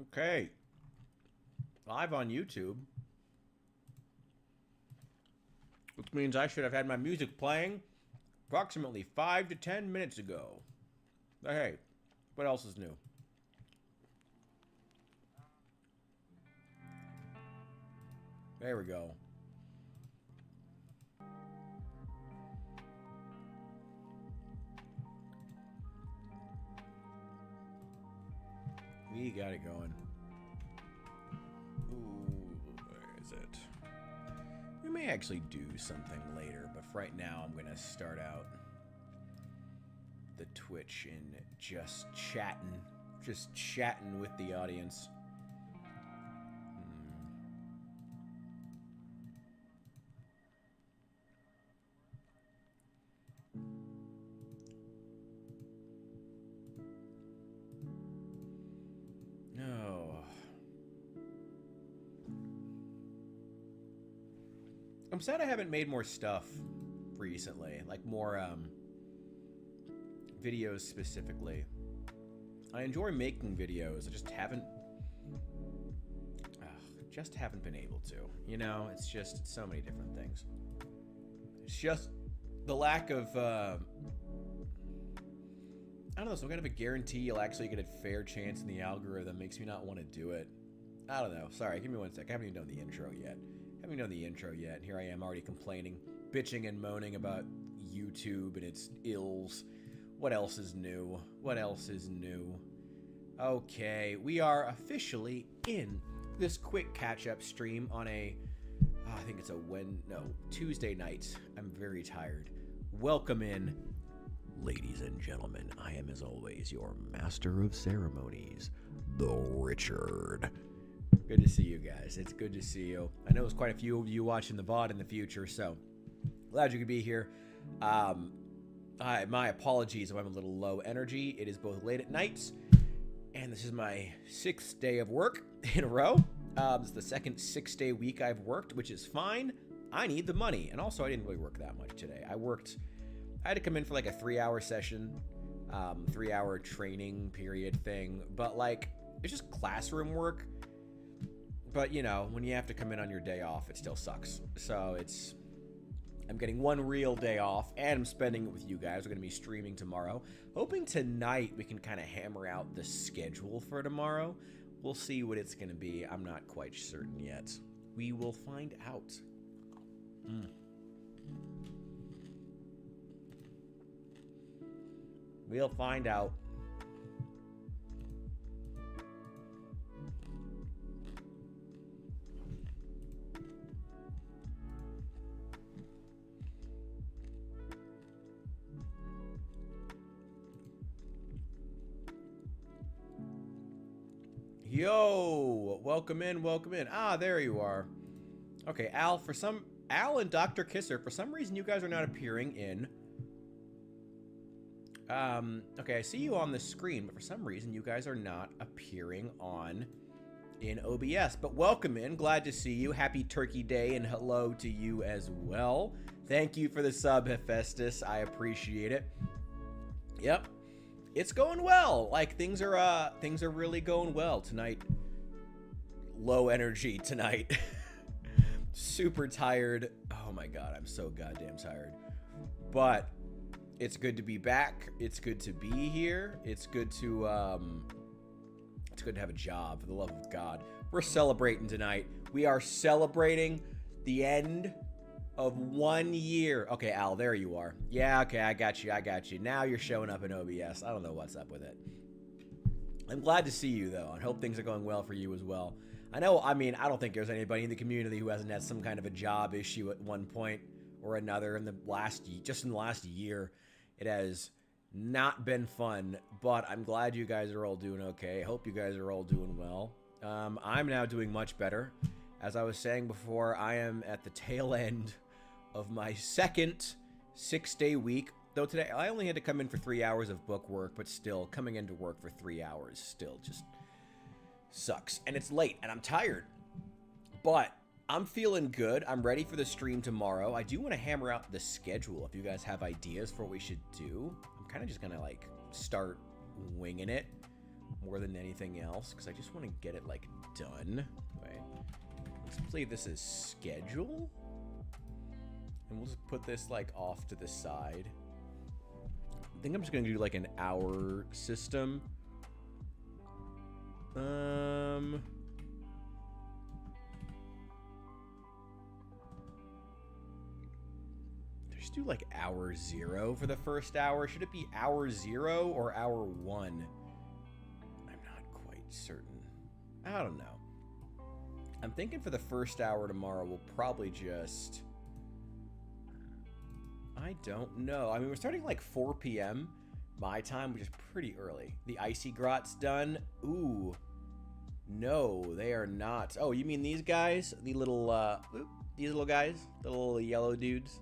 Okay. Live on YouTube. Which means I should have had my music playing approximately 5 to 10 minutes ago. But hey, what else is new? There we go. We got it going. Ooh, where is it? We may actually do something later, but for right now I'm gonna start out the Twitch and just chatting with the audience. No. I'm sad I haven't made more stuff recently, like more videos specifically. I enjoy making videos. I just haven't been able to. You know, it's so many different things. It's just the lack of I don't know, some kind of a guarantee you'll actually get a fair chance in the algorithm makes me not want to do it. I don't know. Sorry, give me 1 sec. I haven't even done the intro yet. And here I am already complaining, bitching and moaning about YouTube and its ills. What else is new? Okay, we are officially in this quick catch-up stream on I think it's Tuesday night. I'm very tired. Welcome in. Ladies and gentlemen, I am as always your master of ceremonies, the Richard. Good to see you guys. It's good to see you. I know there's quite a few of you watching the VOD in the future, so glad you could be here. My apologies if I'm a little low energy. It is both late at night, and this is my 6th day of work in a row. This is the second 6-day week I've worked, which is fine. I need the money, and also I didn't really work that much today. I had to come in for like a 3-hour session, 3-hour training period thing, but like, it's just classroom work. But you know, when you have to come in on your day off, it still sucks. So I'm getting 1 real day off, and I'm spending it with you guys. We're gonna be streaming tomorrow. Hoping tonight we can kind of hammer out the schedule for tomorrow. We'll see what it's gonna be. I'm not quite certain yet. We will find out. We'll find out. Yo, welcome in. Ah, there you are. Okay, Al and Dr. Kisser, for some reason you guys are not appearing in. Okay, I see you on the screen, but for some reason you guys are not appearing in OBS. But welcome in, glad to see you. Happy Turkey Day, and hello to you as well. Thank you for the sub, Hephaestus. I appreciate it. Yep, it's going well. Like things are really going well tonight. Low energy tonight. Super tired. Oh my god, I'm so goddamn tired. But it's good to be back. It's good to be here. It's good to have a job, for the love of God. We're celebrating tonight. We are celebrating the end of 1 year. Okay, Al, there you are. Yeah, okay, I got you. Now you're showing up in OBS. I don't know what's up with it. I'm glad to see you, though, and hope things are going well for you as well. I don't think there's anybody in the community who hasn't had some kind of a job issue at one point or another in the last year. It has not been fun, but I'm glad you guys are all doing okay. I hope you guys are all doing well. I'm now doing much better. As I was saying before, I am at the tail end of my second 6-day week. Though today, I only had to come in for 3 hours of book work, but still, coming into work for 3 hours still just sucks. And it's late, and I'm tired. But I'm feeling good. I'm ready for the stream tomorrow. I do want to hammer out the schedule if you guys have ideas for what we should do. I'm kind of just going to, like, start winging it. more than anything else, because I just want to get it, like, done. Wait. Let's play this as schedule. And we'll just put this, like, off to the side. I think I'm just going to do, like, an hour system. Just do, like, hour 0 for the first hour. Should it be hour 0 or hour 1? I'm not quite certain. I don't know. I'm thinking for the first hour tomorrow, we'll probably just... I don't know. I mean, we're starting like 4 p.m. my time, which is pretty early. The Icy Grot's done. Ooh. No, they are not. Oh, you mean these guys? The little, these little guys? The little yellow dudes?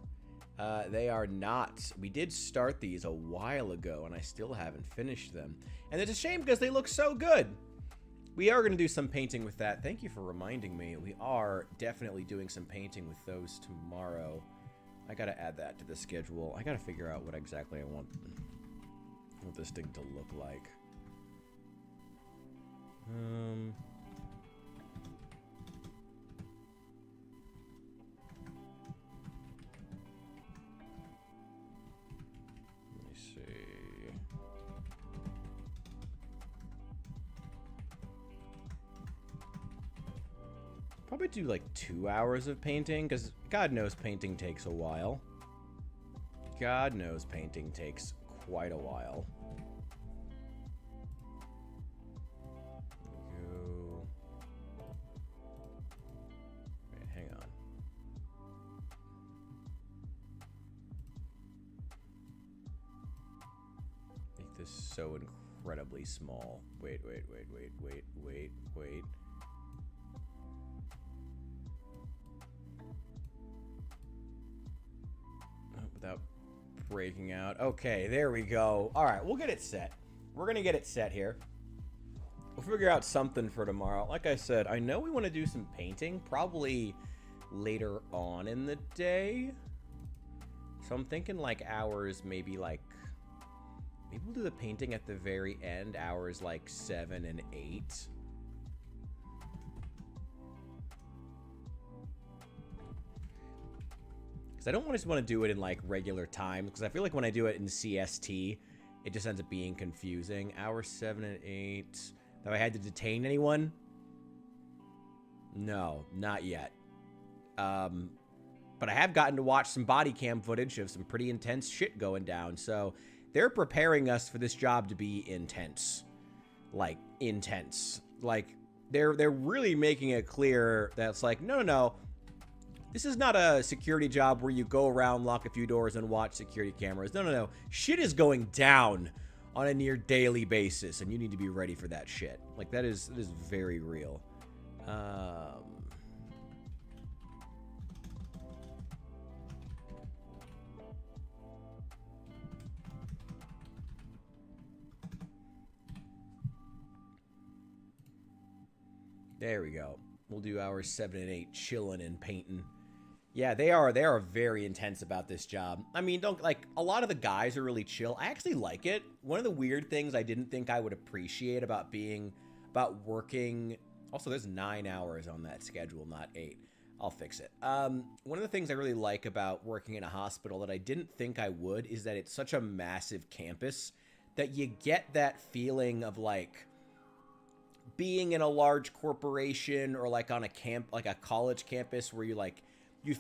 They are not. We did start these a while ago, and I still haven't finished them. And it's a shame because they look so good. We are going to do some painting with that. Thank you for reminding me. We are definitely doing some painting with those tomorrow. I got to add that to the schedule. I got to figure out what exactly I want this thing to look like. Let me see. Probably do like 2 hours of painting, because God knows painting takes a while. God knows painting takes quite a while. Wait, hang on. Make this so incredibly small. Wait. Without breaking out. Okay, there we go. All right, we'll get it set. We're going to get it set here. We'll figure out something for tomorrow. Like I said, I know we want to do some painting, probably later on in the day. So I'm thinking like hours, maybe we'll do the painting at the very end, hours like 7 and 8. I don't just want to do it in like regular time, because I feel like when I do it in CST, it just ends up being confusing. Hours 7 and 8. Have I had to detain anyone? No, not yet. But I have gotten to watch some body cam footage of some pretty intense shit going down. So they're preparing us for this job to be intense. Like, intense. Like, they're really making it clear that it's like, no. This is not a security job where you go around, lock a few doors, and watch security cameras. No. Shit is going down on a near daily basis, and you need to be ready for that shit. Like, that is very real. There we go. We'll do hours 7 and 8 chilling and painting. Yeah, they are very intense about this job. I mean, a lot of the guys are really chill. I actually like it. One of the weird things I didn't think I would appreciate about working, also there's 9 hours on that schedule, not 8. I'll fix it. One of the things I really like about working in a hospital that I didn't think I would is that it's such a massive campus that you get that feeling of like being in a large corporation or like on a college campus where you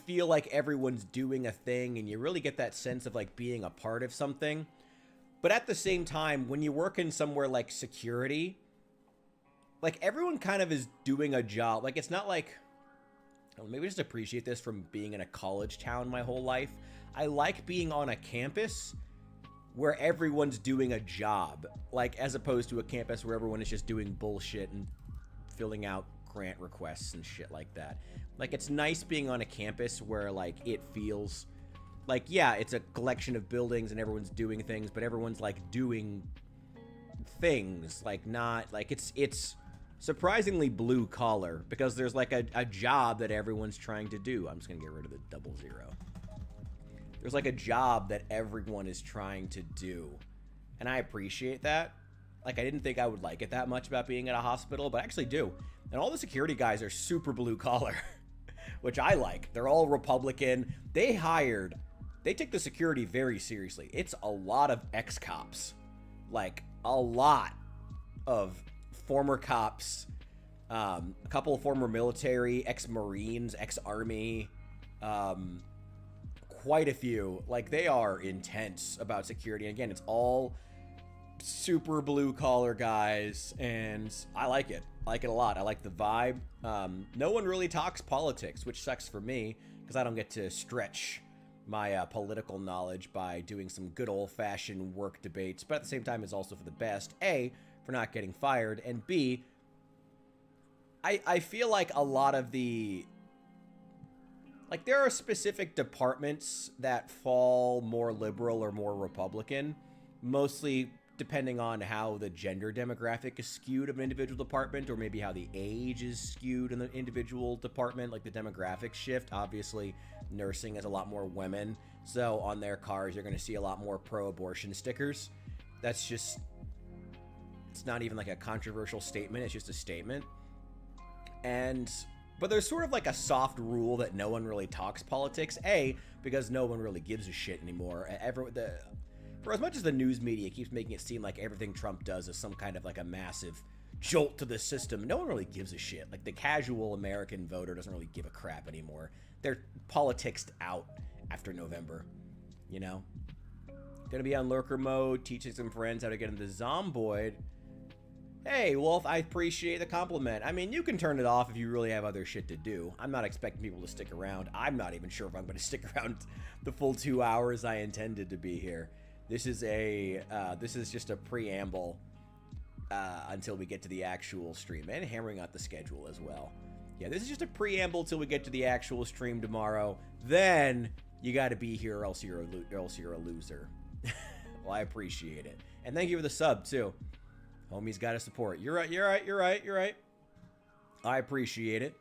feel like everyone's doing a thing and you really get that sense of like being a part of something. But at the same time, when you work in somewhere like security, like everyone kind of is doing a job. Like it's not like, maybe I just appreciate this from being in a college town my whole life. I like being on a campus where everyone's doing a job, like as opposed to a campus where everyone is just doing bullshit and filling out grant requests and shit like that. Like, it's nice being on a campus where, like, it feels like, yeah, it's a collection of buildings and everyone's doing things, but everyone's, like, doing things. Like, not, like, it's surprisingly blue collar because there's, like, a job that everyone's trying to do. I'm just gonna get rid of the 00. There's, like, a job that everyone is trying to do. And I appreciate that. Like, I didn't think I would like it that much about being at a hospital, but I actually do. And all the security guys are super blue collar, which I like. They're all Republican. They take the security very seriously. It's a lot of ex-cops. Like, a lot of former cops, a couple of former military, ex-Marines, ex-Army, quite a few. Like, they are intense about security. And again, it's all super blue collar guys, and I like it. I like it a lot. I like the vibe. No one really talks politics, which sucks for me because I don't get to stretch my political knowledge by doing some good old-fashioned work debates, but at the same time, it's also for the best. A, for not getting fired, and B, I feel like a lot of the... Like, there are specific departments that fall more liberal or more Republican, mostly depending on how the gender demographic is skewed of an individual department, or maybe how the age is skewed in the individual department, like the demographic shift. Obviously, nursing has a lot more women, so on their cars, you're going to see a lot more pro-abortion stickers. That's just... It's not even like a controversial statement, it's just a statement. But there's sort of like a soft rule that no one really talks politics. A, because no one really gives a shit anymore. For as much as the news media keeps making it seem like everything Trump does is some kind of like a massive jolt to the system, no one really gives a shit. Like, the casual American voter doesn't really give a crap anymore. They're politicsed out after November, you know? Gonna be on lurker mode, teaching some friends how to get into Zomboid. Hey, Wolf, I appreciate the compliment. I mean, you can turn it off if you really have other shit to do. I'm not expecting people to stick around. I'm not even sure if I'm going to stick around the full 2 hours I intended to be here. This is just a preamble until we get to the actual stream, and hammering out the schedule as well. Yeah, this is just a preamble till we get to the actual stream tomorrow. Then you got to be here, or else you're a loser. Well, I appreciate it, and thank you for the sub too. Homie's got to support. You're right. I appreciate it.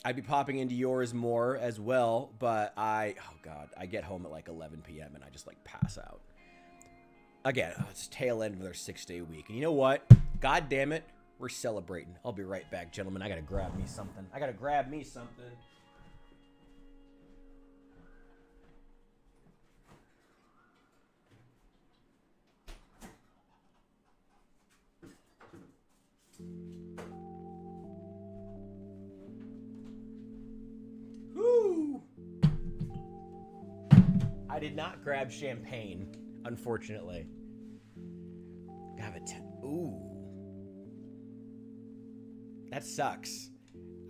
I'd be popping into yours more as well, but oh God, I get home at like 11 p.m. and I just like pass out. Again, it's tail end of their 6-day week. And you know what? God damn it, we're celebrating. I'll be right back, gentlemen. I gotta grab me something. Woo! I did not grab champagne, unfortunately. Ooh. That sucks.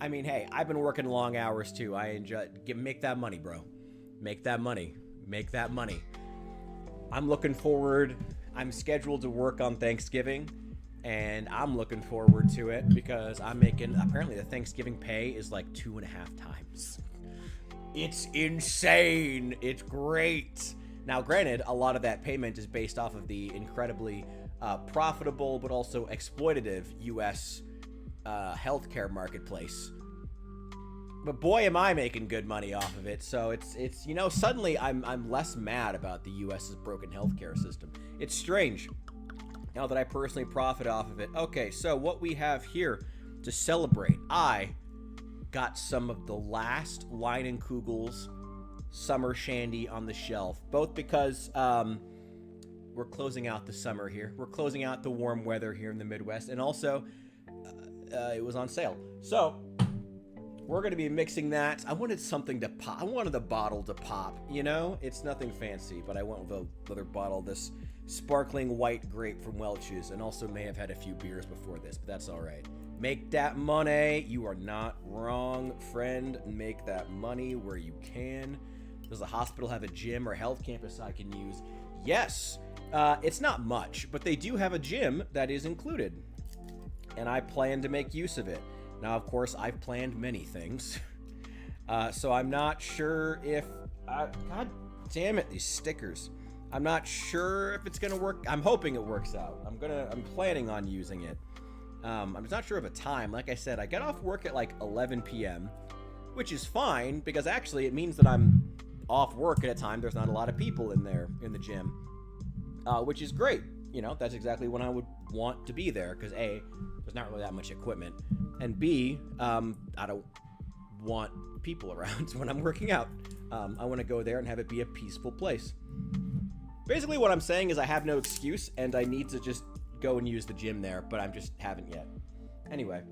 I mean, hey, I've been working long hours too. I enjoy... Make that money, bro. Make that money. I'm looking forward... I'm scheduled to work on Thanksgiving, and I'm looking forward to it because I'm making... Apparently, the Thanksgiving pay is like 2.5 times. It's insane. It's great. Now, granted, a lot of that payment is based off of the incredibly profitable but also exploitative U.S. Healthcare marketplace. But boy, am I making good money off of it. So it's you know, suddenly I'm less mad about the U.S.'s broken healthcare system. It's strange now that I personally profit off of it. Okay, so what we have here to celebrate, I got some of the last Leinenkugel's summer shandy on the shelf, both because we're closing out the summer here. We're closing out the warm weather here in the Midwest, and also it was on sale. So we're going to be mixing that. I wanted something to pop. I wanted the bottle to pop, you know? It's nothing fancy, but I went with another bottle of this sparkling white grape from Welch's, and also may have had a few beers before this, but that's all right. Make that money. You are not wrong, friend. Make that money where you can. Does the hospital have a gym or health campus I can use? Yes. It's not much, but they do have a gym that is included, and I plan to make use of it. Now, of course, I've planned many things, so I'm not sure if... God damn it, these stickers. I'm not sure if it's gonna work. I'm hoping it works out. I'm planning on using it. I'm just not sure of a time. Like I said, I get off work at like 11 p.m., which is fine, because actually it means that I'm off work at a time there's not a lot of people in there in the gym, which is great. you know, that's exactly when I would want to be there, because A, there's not really that much equipment, and B, I don't want people around when I'm working out. I want to go there and have it be a peaceful place. Basically what I'm saying is I have no excuse, and I need to just go and use the gym there, but I just haven't yet. Anyway,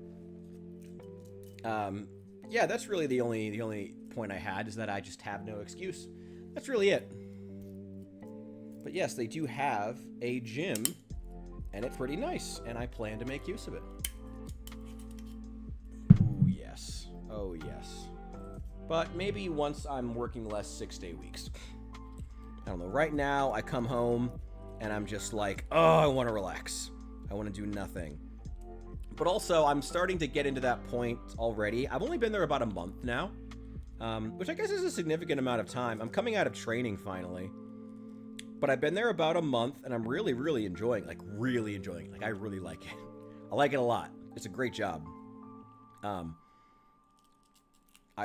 yeah, that's really the only point I had, is that I just have no excuse. That's really it. But yes, they do have a gym, and it's pretty nice, and I plan to make use of it. Ooh, yes. Oh, yes. But maybe once I'm working less 6-day weeks. I don't know. Right now, I come home, and I'm just like, oh, I want to relax. I want to do nothing. But also, I'm starting to get into that point already. I've only been there about a month now, which I guess is a significant amount of time. I'm coming out of training finally. But I've been there about a month, and I'm really, really enjoying it. Like, really enjoying it. Like, I really like it. I like it a lot. It's a great job. I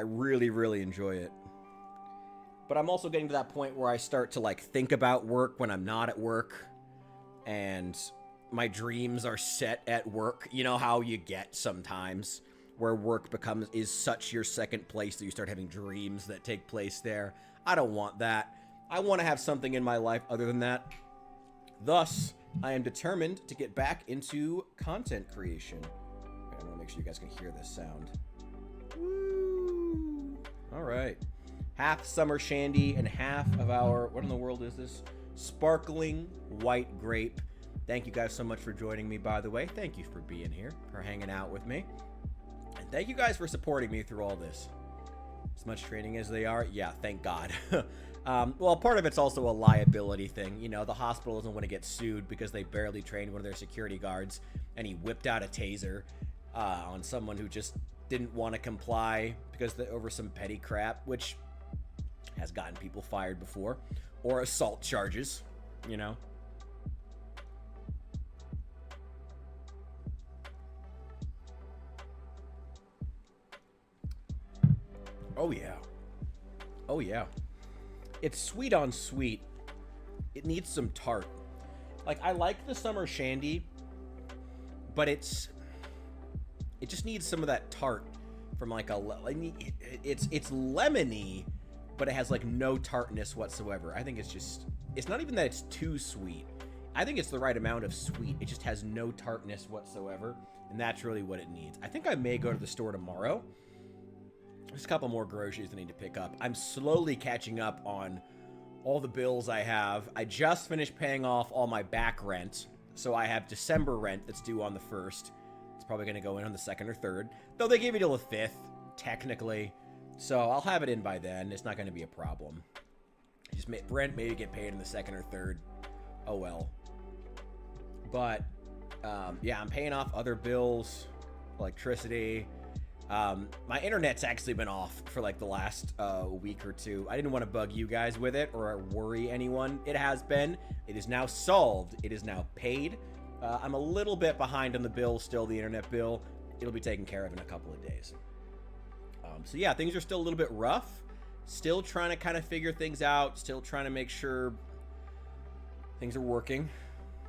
really, really enjoy it. But I'm also getting to that point where I start to, like, think about work when I'm not at work. And my dreams are set at work. You know how you get sometimes, where work is such your second place that you start having dreams that take place there. I don't want that. I want to have something in my life other than that. Thus, I am determined to get back into content creation. I want to make sure you guys can hear this sound. Woo! All right. Half summer shandy and half of our, what in the world is this? Sparkling white grape. Thank you guys so much for joining me, by the way. Thank you for being here, for hanging out with me. And thank you guys for supporting me through all this. As much training as they are, yeah, thank God. Well, part of it's also a liability thing. You know, the hospital doesn't want to get sued because they barely trained one of their security guards, and he whipped out a taser on someone who just didn't want to comply because over some petty crap, which has gotten people fired before, or assault charges, you know. Oh, yeah. Oh, yeah. It's sweet on sweet. It needs some tart. Like, I like the summer shandy, but it just needs some of that tart from, like, it's lemony, but it has, like, no tartness whatsoever. I think it's not even that it's too sweet. I think it's the right amount of sweet. It just has no tartness whatsoever, and that's really what it needs. I think I may go to the store tomorrow. There's a couple more groceries I need to pick up. I'm slowly catching up on all the bills I have. I just finished paying off all my back rent, so I have December rent that's due on the 1st. It's probably going to go in on the 2nd or 3rd, though they gave me till the 5th, technically. So I'll have it in by then. It's not going to be a problem. Just rent maybe get paid in the 2nd or 3rd. Oh, well. But, yeah, I'm paying off other bills, electricity. My internet's actually been off for like the last week or two. I didn't want to bug you guys with it or worry anyone. It has been. It is now solved. It is now paid. I'm a little bit behind on the bill still, the internet bill. It'll be taken care of in a couple of days. So yeah, things are still a little bit rough. Still trying to kind of figure things out. Still trying to make sure things are working,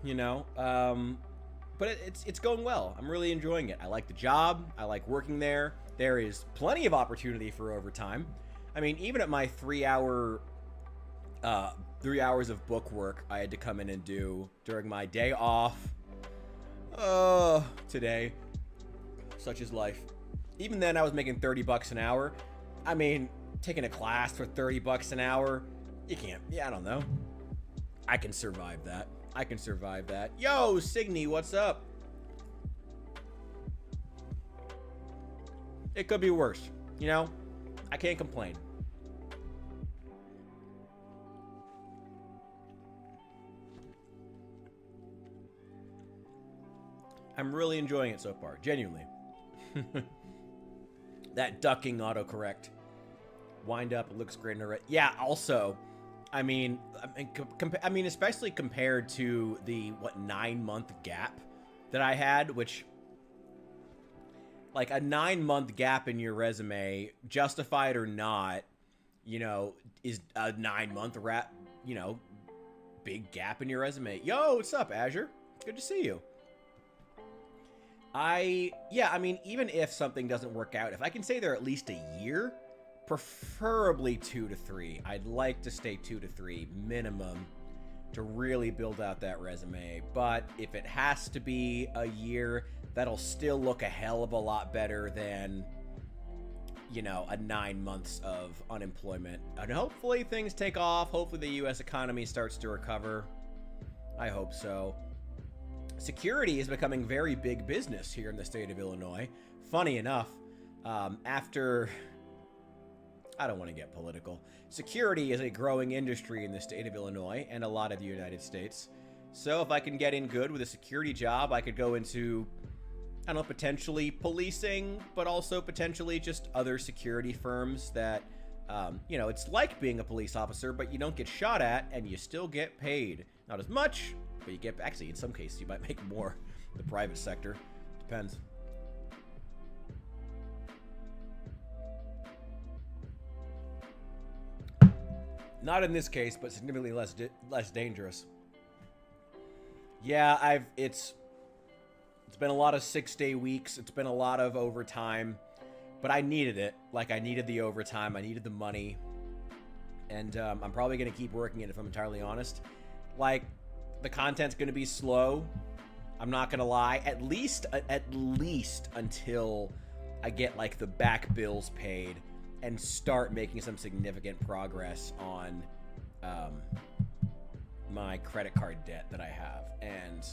you know. But it's going well. I'm really enjoying it. I like the job. I like working there. There is plenty of opportunity for overtime. I mean, even at my 3 hours of book work I had to come in and do during my day off today. Such is life. Even then, I was making $30 an hour. I mean, taking a class for $30 an hour, you can't. Yeah, I don't know. I can survive that. I can survive that. Yo, Signy, what's up? It could be worse. You know, I can't complain. I'm really enjoying it so far, genuinely. That ducking autocorrect. Wind up, it looks great in a red. Yeah, also, I mean, especially compared to the, 9-month gap that I had, which, like, a 9-month gap in your resume, justified or not, you know, is a 9-month big gap in your resume. Yo, what's up, Azure? Good to see you. Yeah, I mean, even if something doesn't work out, if I can stay there at least a year, preferably 2 to 3. I'd like to stay 2 to 3 minimum to really build out that resume. But if it has to be a year, that'll still look a hell of a lot better than, you know, a 9 months of unemployment. And hopefully things take off. Hopefully the U.S. economy starts to recover. I hope so. Security is becoming very big business here in the state of Illinois. Funny enough, after... I don't want to get political. Security is a growing industry in the state of Illinois and a lot of the United States. So if I can get in good with a security job, I could go into, I don't know, potentially policing, but also potentially just other security firms that, you know, it's like being a police officer, but you don't get shot at and you still get paid. Not as much, but you get, actually, in some cases, you might make more. The private sector. Depends. Not in this case, but significantly less dangerous. Yeah, it's been a lot of 6-day weeks. It's been a lot of overtime, but I needed it. Like, I needed the overtime. I needed the money. And I'm probably going to keep working it if I'm entirely honest. Like, the content's going to be slow. I'm not going to lie. At least until I get, like, the back bills paid and start making some significant progress on my credit card debt that I have. And,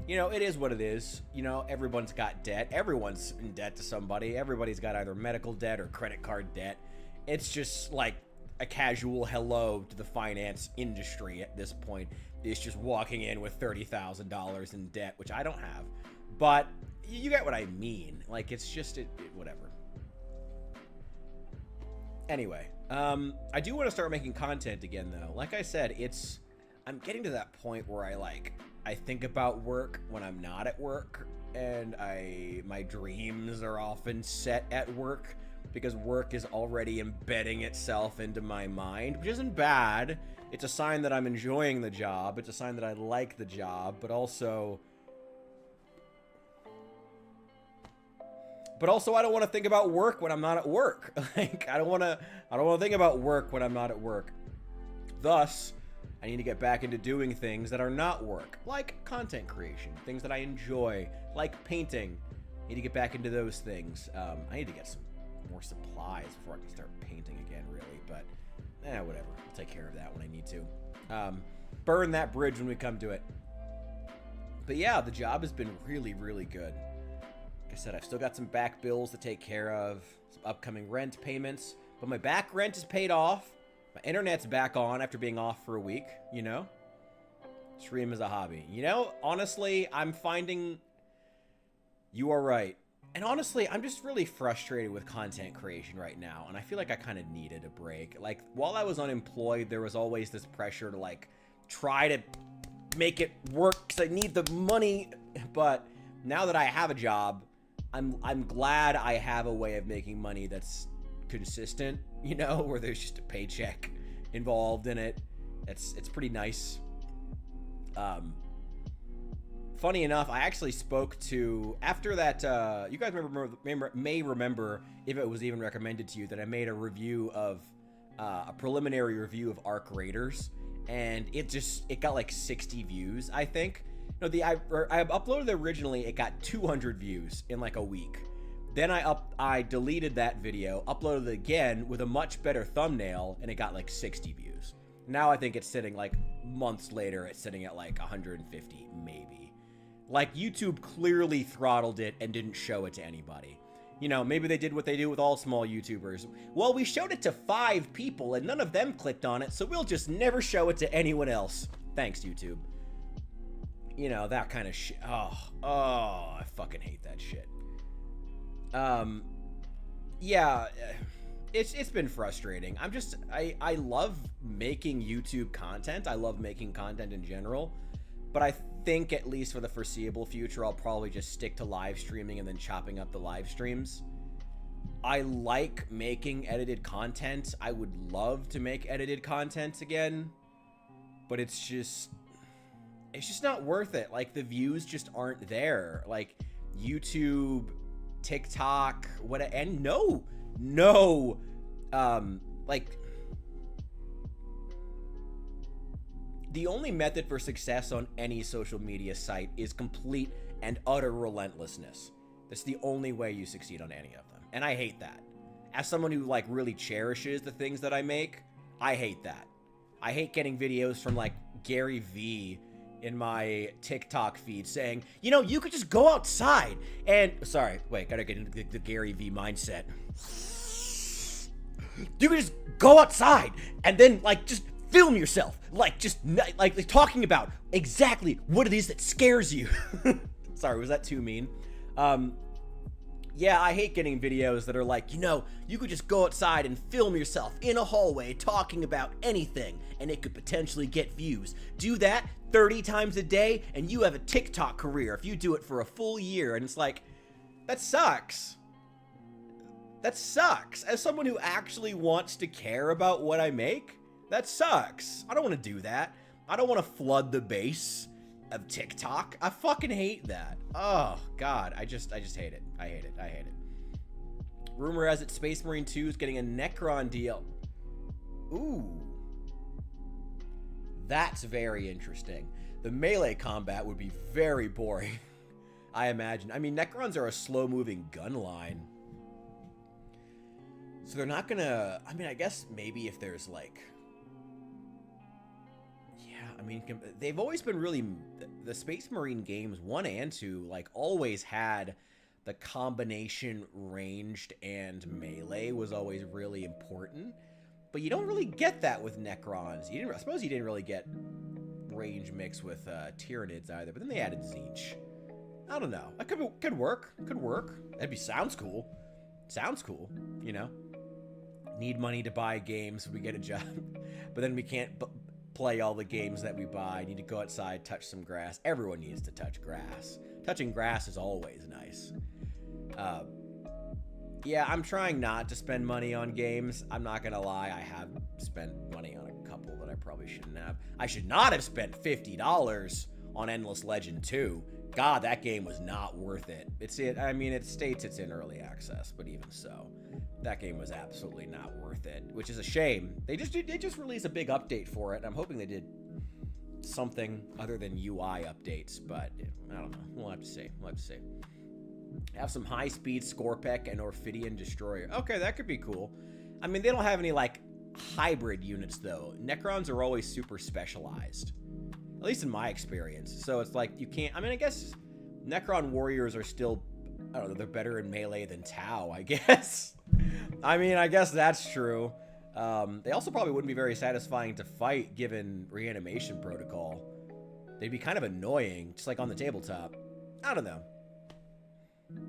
you know, it is what it is. You know, everyone's got debt. Everyone's in debt to somebody. Everybody's got either medical debt or credit card debt. It's just like a casual hello to the finance industry at this point. It's just walking in with $30,000 in debt, which I don't have. But you get what I mean. Like, it's just, whatever. Anyway, I do want to start making content again, though. Like I said, I'm getting to that point where I think about work when I'm not at work, and my dreams are often set at work because work is already embedding itself into my mind, which isn't bad. It's a sign that I'm enjoying the job. It's a sign that I like the job, but also I don't want to think about work when I'm not at work. Like, I don't want to think about work when I'm not at work. Thus, I need to get back into doing things that are not work, like content creation, things that I enjoy, like painting. I need to get back into those things. I need to get some more supplies before I can start painting again, really, but whatever. I'll take care of that when I need to. Burn that bridge when we come to it. But yeah, the job has been really, really good. Like I said, I've still got some back bills to take care of, some upcoming rent payments, but my back rent is paid off. My internet's back on after being off for a week, you know? Stream is a hobby. You know, honestly, I'm finding you are right. And honestly, I'm just really frustrated with content creation right now, and I feel like I kind of needed a break. Like, while I was unemployed, there was always this pressure to, like, try to make it work because I need the money, but now that I have a job, I'm glad I have a way of making money that's consistent, you know, where there's just a paycheck involved in it. It's pretty nice. Funny enough, I actually spoke to, after that, you guys may remember, if it was even recommended to you, that I made a review of, a preliminary review of Arc Raiders, and it got like 60 views, I think. No, I uploaded it originally, it got 200 views in like a week. Then I deleted that video, uploaded it again with a much better thumbnail, and it got like 60 views. Now I think it's sitting, like, months later, it's sitting at like 150, maybe. Like, YouTube clearly throttled it and didn't show it to anybody. You know, maybe they did what they do with all small YouTubers. Well, we showed it to 5 people, and none of them clicked on it, so we'll just never show it to anyone else. Thanks, YouTube. You know, that kind of shit. Oh, I fucking hate that shit. Yeah, it's been frustrating. I love making YouTube content. I love making content in general, but I think at least for the foreseeable future, I'll probably just stick to live streaming and then chopping up the live streams. I like making edited content. I would love to make edited content again. but it's just not worth it. Like, the views just aren't there. Like, YouTube, TikTok, and like, the only method for success on any social media site is complete and utter relentlessness. That's the only way you succeed on any of them. And I hate that. As someone who, like, really cherishes the things that I make, I hate that. I hate getting videos from, like, Gary V in my TikTok feed saying, you know, you could just go outside and... Sorry, wait, gotta get into the Gary V mindset. You could just go outside and then, like, just film yourself. Like, just, like talking about exactly what it is that scares you. Sorry, was that too mean? Yeah, I hate getting videos that are like, you know, you could just go outside and film yourself in a hallway talking about anything, and it could potentially get views. Do that 30 times a day, and you have a TikTok career if you do it for a full year. And it's like, that sucks. That sucks. As someone who actually wants to care about what I make, that sucks. I don't want to do that. I don't want to flood the base of TikTok. I fucking hate that. Oh god, I just hate it. I hate it. Rumor has it Space Marine 2 is getting a Necron deal. Ooh, that's very interesting. The melee combat would be very boring, I imagine. I mean, Necrons are a slow-moving gun line, so they're not gonna... I mean, I guess maybe if there's like... I mean, they've always been really... The Space Marine games, 1 and 2, like, always had the combination ranged and melee was always really important. But you don't really get that with Necrons. I suppose you didn't really get range mix with Tyranids either, but then they added Tzeentch. I don't know. That could work. Could work. Sounds cool. Sounds cool, you know? Need money to buy games, we get a job. But then we can't... play all the games that we buy. Need to go outside, touch some grass. Everyone needs to touch grass. Touching grass is always nice. Yeah, I'm trying not to spend money on games. I'm not gonna lie, I have spent money on a couple that I probably shouldn't have. I should not have spent $50 on Endless Legend 2. God, that game was not worth it. I mean, it states it's in early access, but even so, that game was absolutely not worth it, which is a shame. They just released a big update for it, and I'm hoping they did something other than UI updates, but I don't know. We'll have to see. Have some high-speed Scorpec and Orphidian Destroyer. Okay, that could be cool. I mean, they don't have any, like, hybrid units, though. Necrons are always super specialized. At least in my experience. So it's like, you can't... I mean, I guess Necron warriors are still... I don't know, they're better in melee than Tau, I guess. I mean, I guess that's true. They also probably wouldn't be very satisfying to fight, given reanimation protocol. They'd be kind of annoying, just like on the tabletop. I don't know.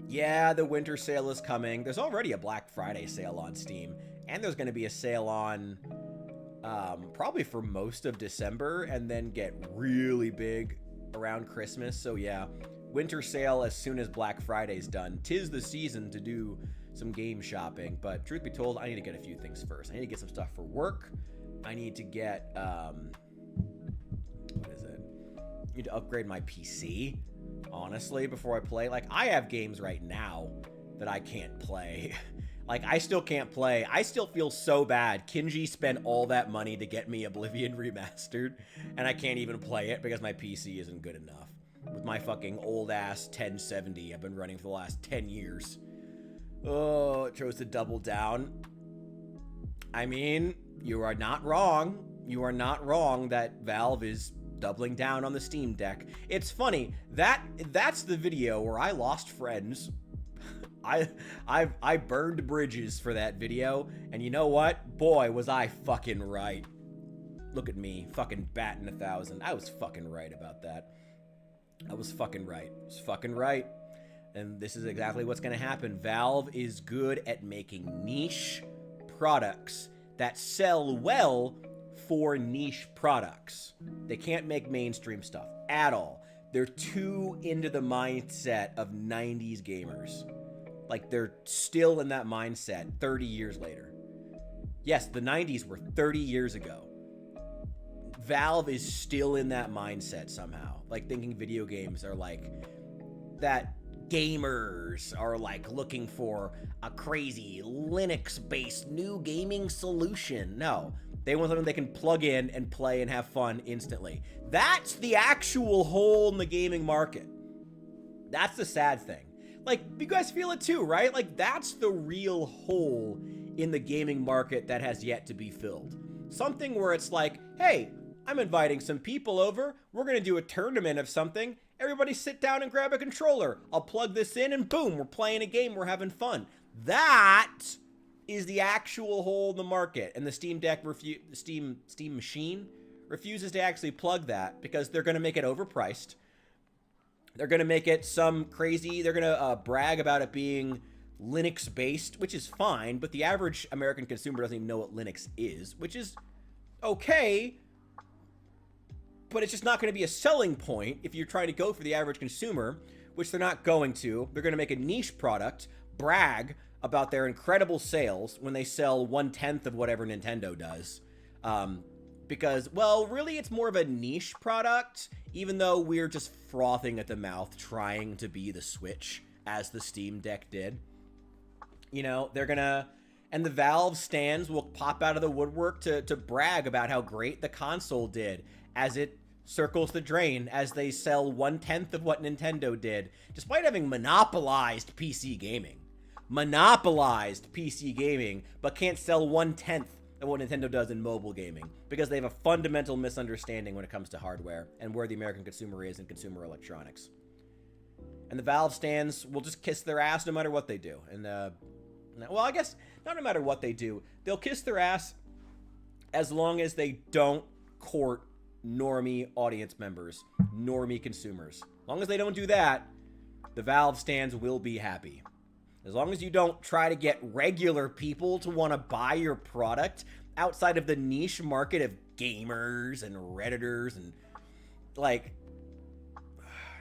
Yeah, the winter sale is coming. There's already a Black Friday sale on Steam, and there's going to be a sale on... probably for most of December, and then get really big around Christmas. So yeah, winter sale as soon as Black Friday's done. 'Tis the season to do some game shopping, but truth be told, I need to get a few things first. I need to get some stuff for work. I need to get, what is it? I need to upgrade my PC, honestly, before I play. Like, I have games right now that I can't play. Like, I still can't play. I still feel so bad. Kinji spent all that money to get me Oblivion Remastered, and I can't even play it because my PC isn't good enough. With my fucking old-ass 1070 I've been running for the last 10 years. Oh, it chose to double down. I mean, you are not wrong. You are not wrong that Valve is doubling down on the Steam Deck. It's funny. That's the video where I lost friends. I burned bridges for that video, and you know what? Boy, was I fucking right. Look at me, fucking batting 1,000. I was fucking right about that. I was fucking right. I was fucking right. And this is exactly what's gonna happen. Valve is good at making niche products that sell well for niche products. They can't make mainstream stuff at all. They're too into the mindset of 90s gamers. Like, they're still in that mindset 30 years later. Yes, the 90s were 30 years ago. Valve is still in that mindset somehow. Like, thinking video games are like that. Gamers are like looking for a crazy Linux-based new gaming solution. No, they want something they can plug in and play and have fun instantly. That's the actual hole in the gaming market. That's the sad thing. Like, you guys feel it too, right? Like, that's the real hole in the gaming market that has yet to be filled. Something where it's like, hey, I'm inviting some people over. We're going to do a tournament of something. Everybody sit down and grab a controller. I'll plug this in and boom, we're playing a game, we're having fun. That is the actual hole in the market. And the Steam Deck, Steam Machine refuses to actually plug that because they're going to make it overpriced. They're going to make it some crazy, they're going to brag about it being Linux-based, which is fine, but the average American consumer doesn't even know what Linux is, which is okay. But it's just not going to be a selling point if you're trying to go for the average consumer, which they're not going to. They're going to make a niche product, brag about their incredible sales when they sell 1/10 of whatever Nintendo does. Because, well, really it's more of a niche product, even though we're just frothing at the mouth trying to be the Switch, as the Steam Deck did. You know, they're going to... And the Valve stands will pop out of the woodwork to brag about how great the console did as it circles the drain, as they sell 1/10 of what Nintendo did, despite having monopolized PC gaming. Monopolized PC gaming, but can't sell 1/10 of what Nintendo does in mobile gaming, because they have a fundamental misunderstanding when it comes to hardware and where the American consumer is in consumer electronics. And the Valve stands will just kiss their ass no matter what they do. And, well, I guess not no matter what they do. They'll kiss their ass as long as they don't court normie audience members, normie consumers. As long as they don't do that, the Valve stands will be happy. As long as you don't try to get regular people to want to buy your product outside of the niche market of gamers and Redditors and, like,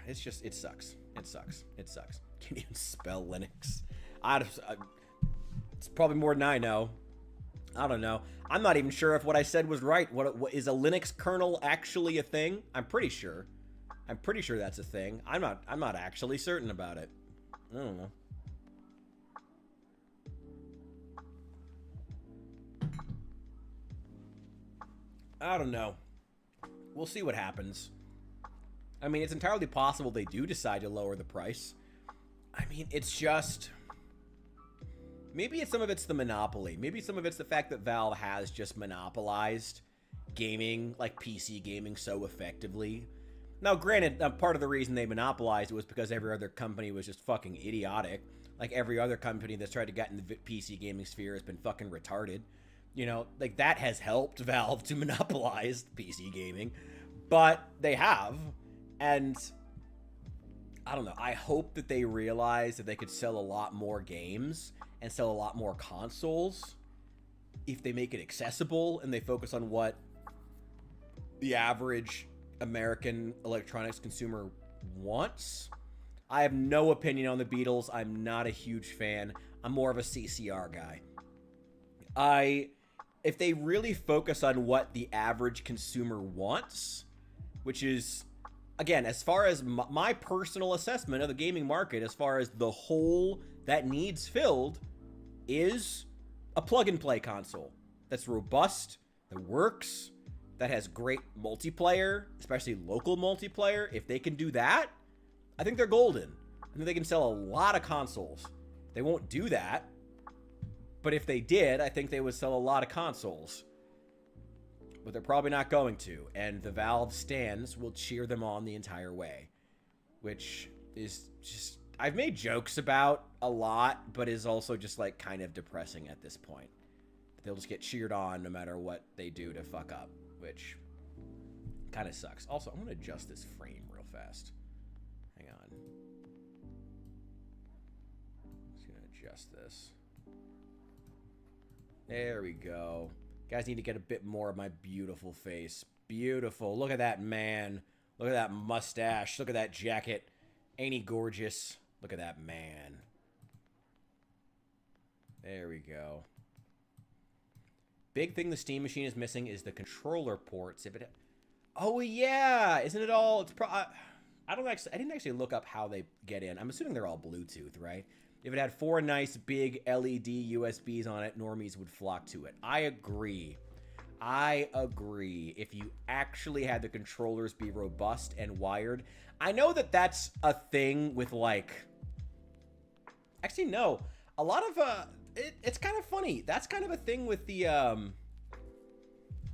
it's just, it sucks. It sucks. It sucks. Can't even spell Linux. It's probably more than I know. I don't know. I'm not even sure if what I said was right. What is a Linux kernel actually a thing? I'm pretty sure. I'm pretty sure that's a thing. I'm not actually certain about it. I don't know. I don't know. We'll see what happens. I mean, it's entirely possible they do decide to lower the price. I mean, it's just... Maybe some of it's the monopoly. Maybe some of it's the fact that Valve has just monopolized gaming, like PC gaming, so effectively. Now, granted, part of the reason they monopolized it was because every other company was just fucking idiotic. Like, every other company that's tried to get in the PC gaming sphere has been fucking retarded. You know, like, that has helped Valve to monopolize PC gaming. But they have. And I don't know. I hope that they realize that they could sell a lot more games and sell a lot more consoles if they make it accessible and they focus on what the average American electronics consumer wants. I have no opinion on the Beatles. I'm not a huge fan. I'm more of a CCR guy. If they really focus on what the average consumer wants, which is, again, as far as my personal assessment of the gaming market, as far as the hole that needs filled, is a plug-and-play console that's robust, that works, that has great multiplayer, especially local multiplayer. If they can do that, I think they're golden. I think they can sell a lot of consoles. They won't do that, but if they did, I think they would sell a lot of consoles. But they're probably not going to, and the Valve stands will cheer them on the entire way, which is just... I've made jokes about a lot, but is also just, like, kind of depressing at this point. They'll just get cheered on no matter what they do to fuck up, which kind of sucks. Also, I'm going to adjust this frame real fast. Hang on. Just going to adjust this. There we go. Guys need to get a bit more of my beautiful face. Beautiful. Look at that man. Look at that mustache. Look at that jacket. Ain't he gorgeous? Look at that man. There we go. Big thing the Steam Machine is missing is the controller ports. Oh yeah, isn't it all? It's I don't actually. I didn't actually look up how they get in. I'm assuming they're all Bluetooth, right? If it had 4 nice big LED USBs on it, normies would flock to it. I agree. I agree. If you actually had the controllers be robust and wired, I know that that's a thing with like. Actually, no. A lot of it's kind of funny. That's kind of a thing with the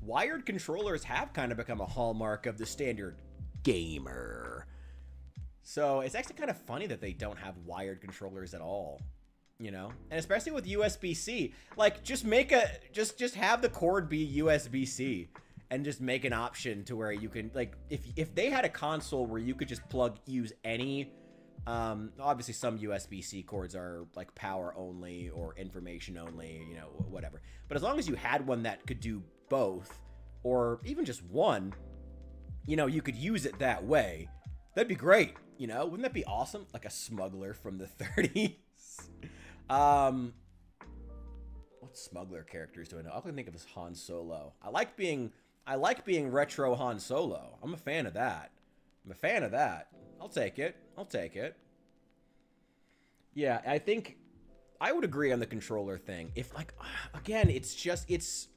wired controllers have kind of become a hallmark of the standard gamer. So it's actually kind of funny that they don't have wired controllers at all, you know? And especially with USB-C, like just have the cord be USB-C and just make an option to where you can, like, if they had a console where you could just use any, obviously some USB-C cords are like power only or information only, you know, whatever. But as long as you had one that could do both, or even just one, you know, you could use it that way. That'd be great, you know? Wouldn't that be awesome? Like a smuggler from the 30s. What smuggler characters do I know? All I can think of is Han Solo. I like being retro Han Solo. I'm a fan of that. I'll take it. Yeah, I think I would agree on the controller thing. If, like, again, this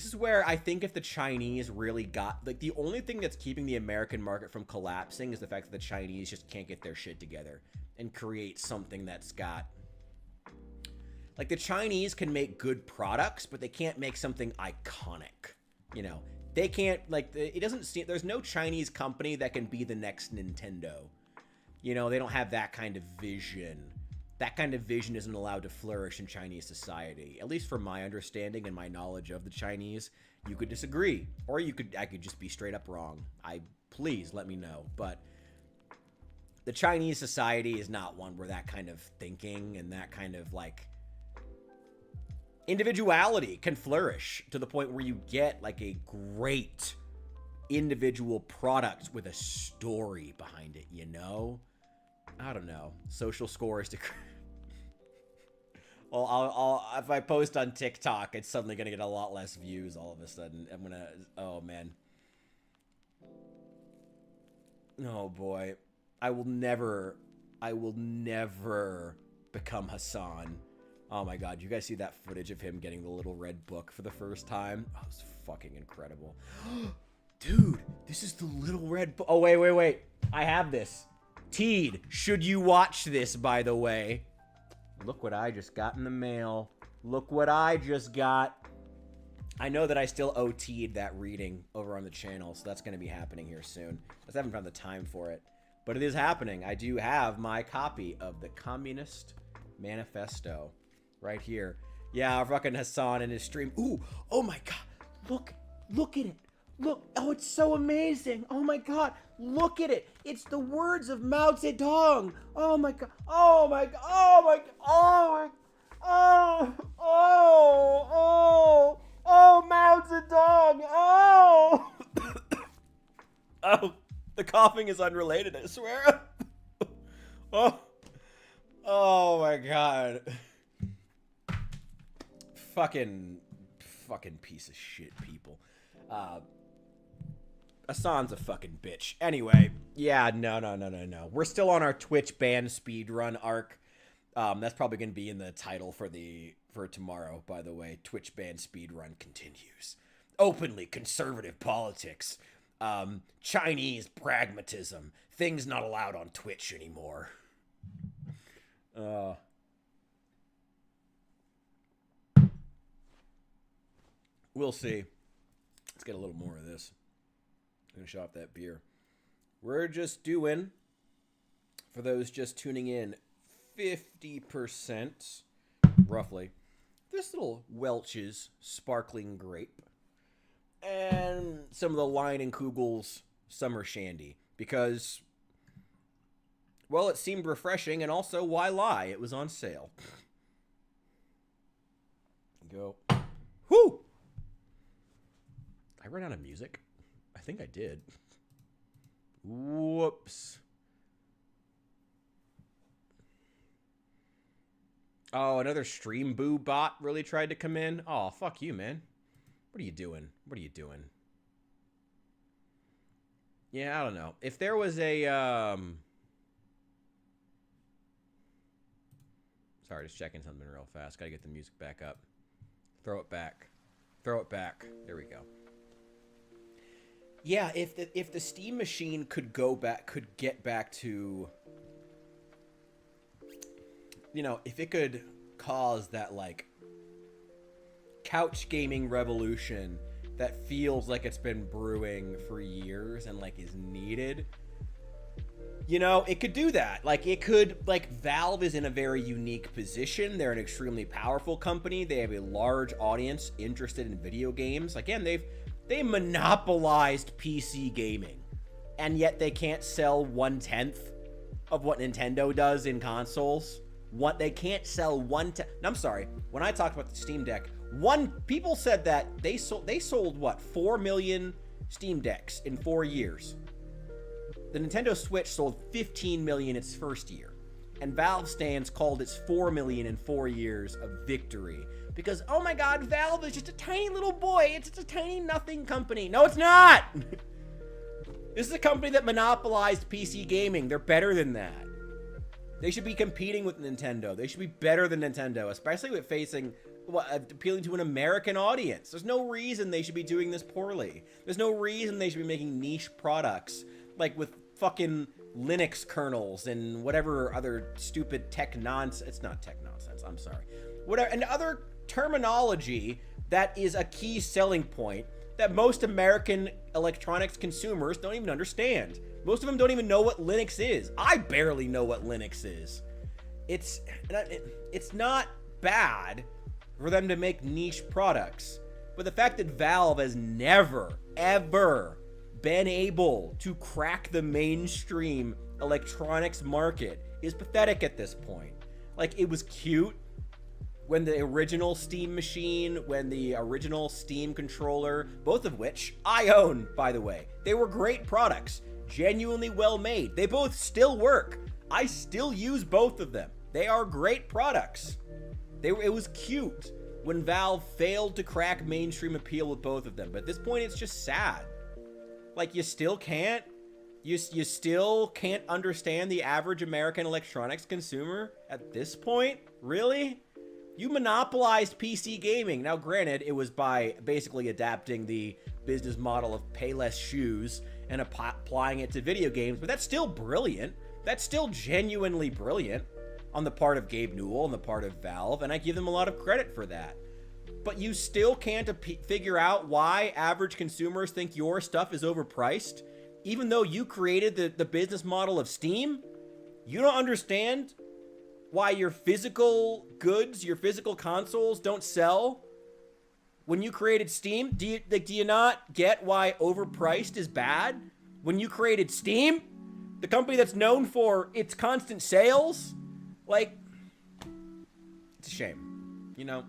is where I think if the Chinese really got, like, the only thing that's keeping the American market from collapsing is the fact that the Chinese just can't get their shit together and create something that's got, like, the Chinese can make good products, but they can't make something iconic, you know? They can't, like, it doesn't seem, there's no Chinese company that can be the next Nintendo. You know, they don't have that kind of vision. That kind of vision isn't allowed to flourish in Chinese society. At least from my understanding and my knowledge of the Chinese. You could disagree. Or I could just be straight up wrong. Please let me know. But the Chinese society is not one where that kind of thinking and that kind of, like, individuality can flourish to the point where you get, like, a great individual product with a story behind it, you know? I don't know. Social scores to... Well, if I post on TikTok, it's suddenly going to get a lot less views all of a sudden. I'm going to... Oh, man. Oh, boy. I will never become Hassan. Oh, my God. You guys see that footage of him getting the little red book for the first time? Oh, it was fucking incredible. Dude, this is the little red book. Oh, wait. I have this. Teed, should you watch this, by the way? Look what I just got in the mail. Look what I just got. I know that I still owe Teed that reading over on the channel, so that's going to be happening here soon. I just haven't found the time for it. But it is happening. I do have my copy of the Communist Manifesto right here. Yeah, our fucking Hassan in his stream. Ooh, oh my God. Look at it. Look, oh, it's so amazing. Oh my God, look at it. It's the words of Mao Zedong. Oh my God, oh my God, oh my God, oh, Mao Zedong, oh. Oh, the coughing is unrelated, I swear. Oh my God. Fucking piece of shit, people. Hassan's a fucking bitch. Anyway, yeah, no. We're still on our Twitch ban speedrun arc. That's probably going to be in the title for tomorrow, by the way. Twitch ban speedrun continues. Openly conservative politics. Chinese pragmatism. Things not allowed on Twitch anymore. We'll see. Let's get a little more of this. Finish off that beer. We're just doing, for those just tuning in, 50%, roughly, this little Welch's Sparkling Grape and some of the Lion & Kugel's Summer Shandy. Because, well, it seemed refreshing, and also, why lie? It was on sale. Go. Whoo! I ran out of music. I think I did. Whoops. Oh, another Stream Boo bot really tried to come in? Oh, fuck you, man. What are you doing? Yeah, I don't know. If there was a sorry, just checking something real fast. Gotta get the music back up. Throw it back. Throw it back. There we go. Yeah, if the Steam machine could get back to, you know, if it could cause that, like, couch gaming revolution that feels like it's been brewing for years and, like, is needed, you know, it could do that. Like, it could, like, Valve is in a very unique position. They're an extremely powerful company. They have a large audience interested in video games. Again, they monopolized PC gaming, and yet they can't sell 1/10 of what Nintendo does in consoles. They can't sell I'm sorry. When I talked about the Steam Deck, people said that they sold what, 4 million Steam Decks in 4 years. The Nintendo Switch sold 15 million its first year, and Valve stands called its 4 million in 4 years a victory. Because, oh my god, Valve is just a tiny little boy. It's just a tiny nothing company. No, it's not! This is a company that monopolized PC gaming. They're better than that. They should be competing with Nintendo. They should be better than Nintendo, especially with appealing to an American audience. There's no reason they should be doing this poorly. There's no reason they should be making niche products, like with fucking Linux kernels and whatever other stupid tech nonsense. It's not tech nonsense, I'm sorry. Whatever, and other terminology that is a key selling point that most American electronics consumers don't even understand. Most of them don't even know what Linux is. I barely know what Linux is. It's not bad for them to make niche products, but the fact that Valve has never, ever been able to crack the mainstream electronics market is pathetic at this point. Like, it was cute when the original Steam machine, when the original Steam controller, both of which I own, by the way, they were great products, genuinely well made. They both still work. I still use both of them. They are great products. It was cute when Valve failed to crack mainstream appeal with both of them. But at this point, it's just sad. Like, you still can't understand the average American electronics consumer at this point? Really? You monopolized PC gaming. Now, granted, it was by basically adapting the business model of Payless Shoes and applying it to video games, but that's still brilliant. That's still genuinely brilliant on the part of Gabe Newell and the part of Valve, and I give them a lot of credit for that. But you still can't figure out why average consumers think your stuff is overpriced, even though you created the business model of Steam? You don't understand why your physical goods, your physical consoles don't sell when you created Steam? Do you not get why overpriced is bad? When you created Steam, the company that's known for its constant sales, like, it's a shame, you know?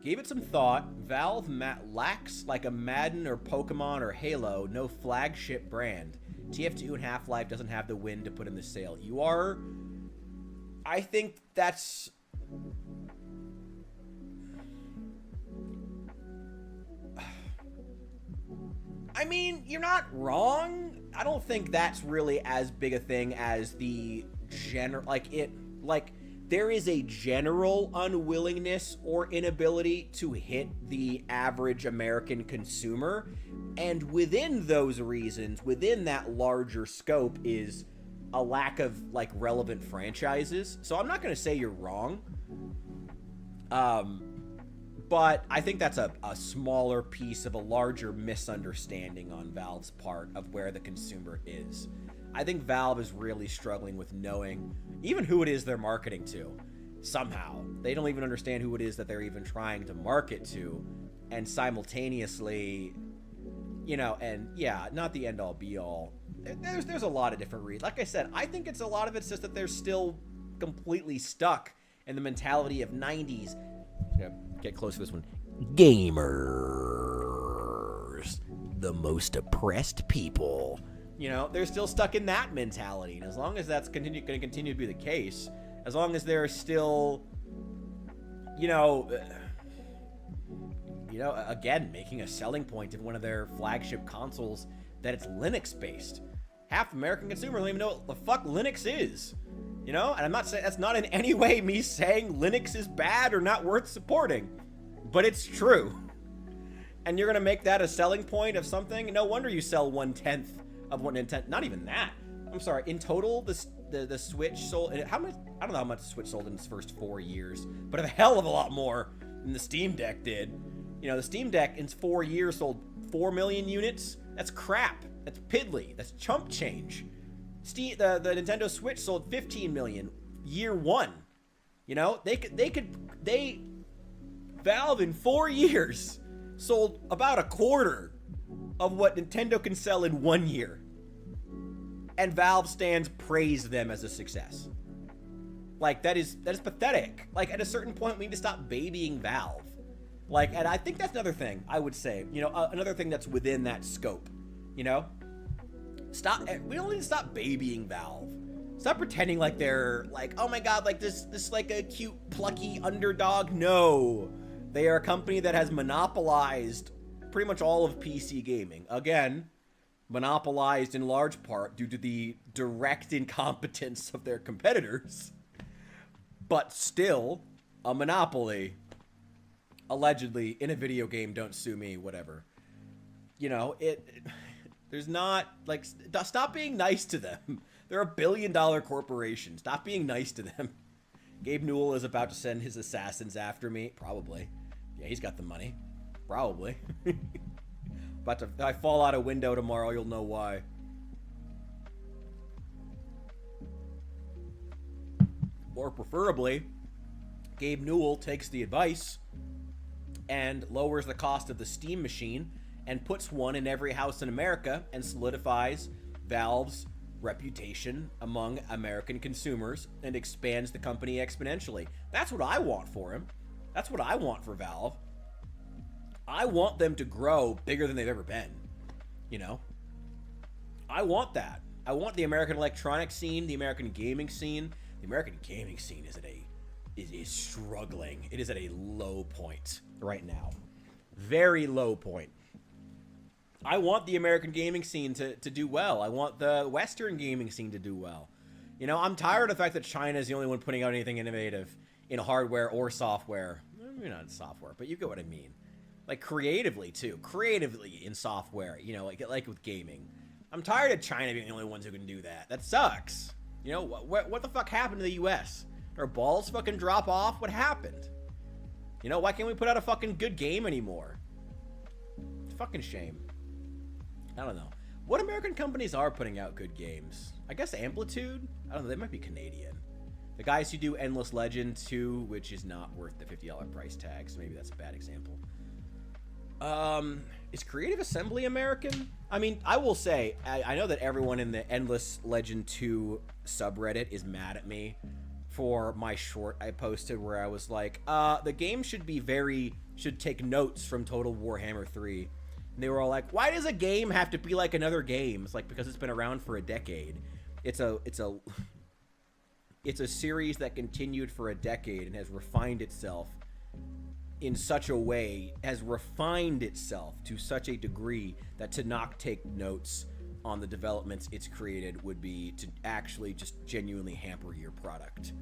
Gave it some thought. Valve lacks, like a Madden or Pokemon or Halo, no flagship brand. TF2 and Half-Life doesn't have the win to put in the sale. I think that's... I mean, you're not wrong. I don't think that's really as big a thing as the general... there is a general unwillingness or inability to hit the average American consumer. And within those reasons, within that larger scope, is a lack of, like, relevant franchises. So I'm not going to say you're wrong. But I think that's a smaller piece of a larger misunderstanding on Valve's part of where the consumer is. I think Valve is really struggling with knowing even who it is they're marketing to. Somehow. They don't even understand who it is that they're even trying to market to. And simultaneously, you know, and yeah, not the end-all be-all. There's a lot of different reasons. Like I said, I think a lot of it's just that they're still completely stuck in the mentality of 90s. Get close to this one. Gamers. The most oppressed people. You know, they're still stuck in that mentality. And as long as that's going to continue to be the case, as long as they're still, you know, again, making a selling point of one of their flagship consoles that it's Linux-based. Half American consumers don't even know what the fuck Linux is. You know? And I'm not saying, that's not in any way me saying Linux is bad or not worth supporting. But it's true. And you're going to make that a selling point of something? No wonder you sell 1/10 of what Nintendo... Not even that. I'm sorry. In total, the Switch sold... How much? I don't know how much the Switch sold in its first 4 years. But a hell of a lot more than the Steam Deck did. You know, the Steam Deck in 4 years sold 4 million units. That's crap. That's piddly. That's chump change. The Nintendo Switch sold 15 million year one. You know, Valve in 4 years sold about a quarter of what Nintendo can sell in 1 year. And Valve stands praise them as a success. Like, that is pathetic. Like, at a certain point, we need to stop babying Valve. Like, and I think that's another thing I would say, you know, another thing that's within that scope, you know? We don't need to stop babying Valve. Stop pretending like they're like, oh my god, like this like a cute, plucky underdog. No. They are a company that has monopolized pretty much all of PC gaming. Again, monopolized in large part due to the direct incompetence of their competitors. But still, a monopoly. Allegedly, in a video game, don't sue me, whatever. You know, there's not, like, stop being nice to them. They're a billion-dollar corporation. Stop being nice to them. Gabe Newell is about to send his assassins after me. Probably. Yeah, he's got the money. Probably. But if I fall out a window tomorrow, you'll know why. Or preferably, Gabe Newell takes the advice and lowers the cost of the Steam machine and puts one in every house in America and solidifies Valve's reputation among American consumers and expands the company exponentially. That's what I want for him. That's what I want for Valve. I want them to grow bigger than they've ever been. You know? I want that. I want the American electronic scene, the American gaming scene. The American gaming scene is struggling. It is at a low point right now. Very low point. I want the American gaming scene to do well. I want the Western gaming scene to do well. You know, I'm tired of the fact that China is the only one putting out anything innovative in hardware or software. Maybe not in software, but you get what I mean. Like, creatively, too. Creatively in software, you know, like with gaming. I'm tired of China being the only ones who can do that. That sucks. You know, what the fuck happened to the U.S.? Our balls fucking drop off? What happened? You know, why can't we put out a fucking good game anymore? It's a fucking shame. I don't know. What American companies are putting out good games? I guess Amplitude? I don't know. They might be Canadian. The guys who do Endless Legend 2, which is not worth the $50 price tag, so maybe that's a bad example. Is Creative Assembly American? I mean, I will say, I know that everyone in the Endless Legend 2 subreddit is mad at me for my short I posted where I was like, the game should take notes from Total Warhammer 3. And they were all like, why does a game have to be like another game? It's like, because it's been around for a decade. It's a series that continued for a decade and has refined itself in such a way, has refined itself to such a degree that to not take notes on the developments it's created would be to actually just genuinely hamper your product.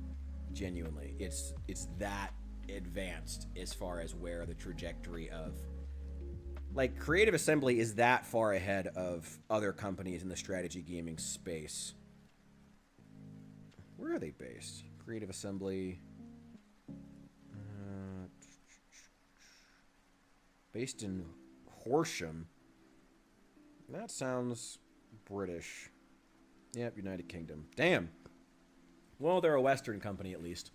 Genuinely. It's that advanced as far as where the trajectory of... Like, Creative Assembly is that far ahead of other companies in the strategy gaming space. Where are they based? Creative Assembly... based in Horsham. That sounds British. Yep, United Kingdom. Damn. Well, they're a Western company at least.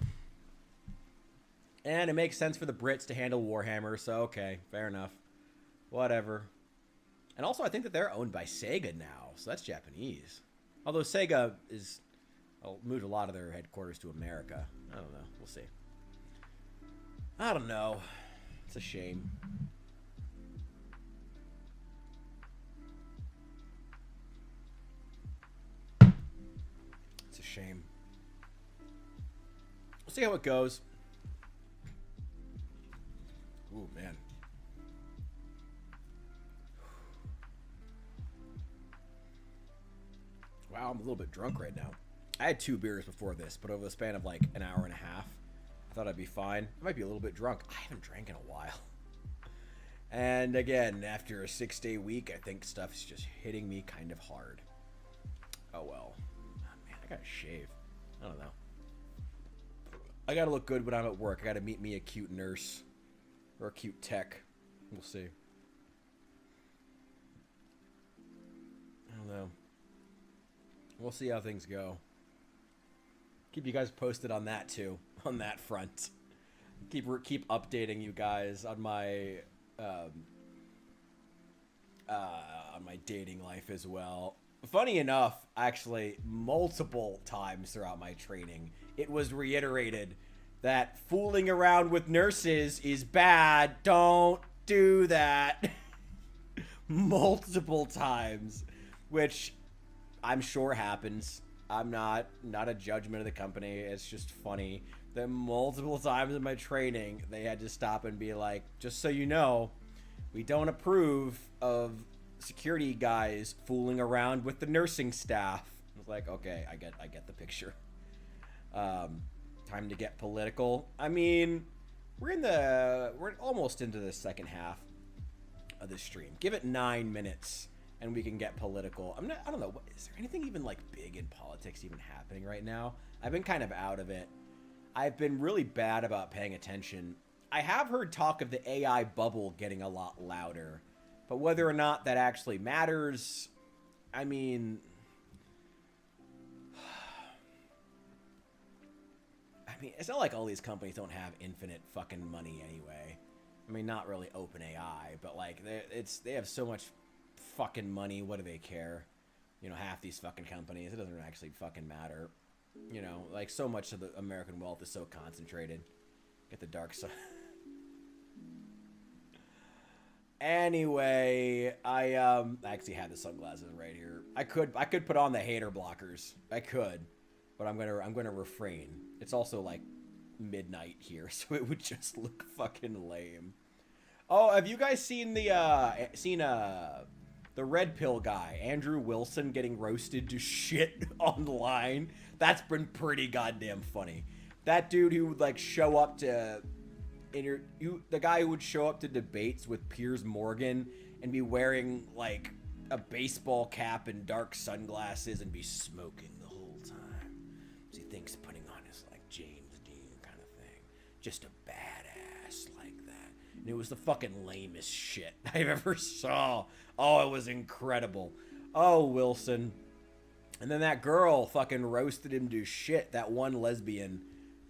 And it makes sense for the Brits to handle Warhammer, so okay, fair enough. Whatever. And also, I think that they're owned by Sega now, so that's Japanese. Although Sega is moved a lot of their headquarters to America. I don't know. We'll see. I don't know. It's a shame. It's a shame. We'll see how it goes. Ooh, man. Wow, I'm a little bit drunk right now. I had 2 beers before this, but over the span of like an hour and a half, I thought I'd be fine. I might be a little bit drunk. I haven't drank in a while. And again, after a 6-day week, I think stuff is just hitting me kind of hard. Oh well. Oh, man, I gotta shave. I don't know. I gotta look good when I'm at work. I gotta meet me a cute nurse. Or a cute tech. We'll see. I don't know. We'll see how things go. Keep you guys posted on that too, on that front. Keep updating you guys on my dating life as well. Funny enough, actually, multiple times throughout my training, it was reiterated that fooling around with nurses is bad. Don't do that. Multiple times, which I'm sure happens. I'm not a judgment of the company. It's just funny that multiple times in my training, they had to stop and be like, just so you know, we don't approve of security guys fooling around with the nursing staff. I was like, okay, I get the picture. Time to get political. I mean, we're almost into the second half of the stream. Give it 9 minutes and we can get political. I don't know. Is there anything even like big in politics even happening right now? I've been kind of out of it. I've been really bad about paying attention. I have heard talk of the AI bubble getting a lot louder, but whether or not that actually matters, I mean, it's not like all these companies don't have infinite fucking money anyway. I mean, not really OpenAI, but like they have so much fucking money. What do they care? You know, half these fucking companies, it doesn't actually fucking matter. You know, like so much of the American wealth is so concentrated. Get the dark side. Anyway, I actually had the sunglasses right here. I could put on the hater blockers. I could, but I'm gonna refrain. It's also like midnight here, so it would just look fucking lame. Oh, have you guys seen the red pill guy, Andrew Wilson, getting roasted to shit online? That's been pretty goddamn funny. That dude who would like show up to the guy who would show up to debates with Piers Morgan and be wearing like a baseball cap and dark sunglasses and be smoking the whole time. So he thinks putting on his like James Dean kind of thing. Just a badass like that. And it was the fucking lamest shit I've ever saw. Oh, it was incredible. Oh, Wilson. And then that girl fucking roasted him to shit. That one lesbian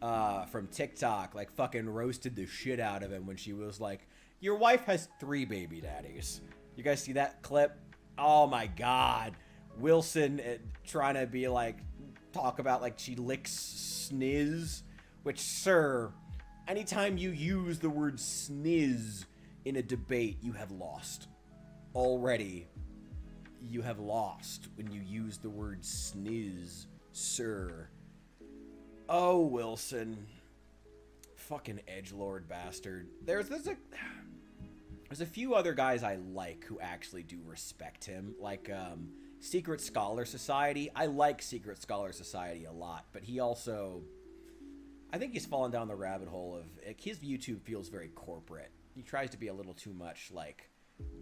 from TikTok, like, fucking roasted the shit out of him when she was like, your wife has 3 baby daddies. You guys see that clip? Oh my god. Wilson trying to be like, talk about like she licks sniz, which, sir, anytime you use the word sniz in a debate, you have lost. Already, you have lost when you use the word sniz, sir. Oh, Wilson. Fucking edgelord bastard. There's a few other guys I like who actually do respect him. Like, Secret Scholar Society. I like Secret Scholar Society a lot, but he also, I think he's fallen down the rabbit hole of, like, his YouTube feels very corporate. He tries to be a little too much like,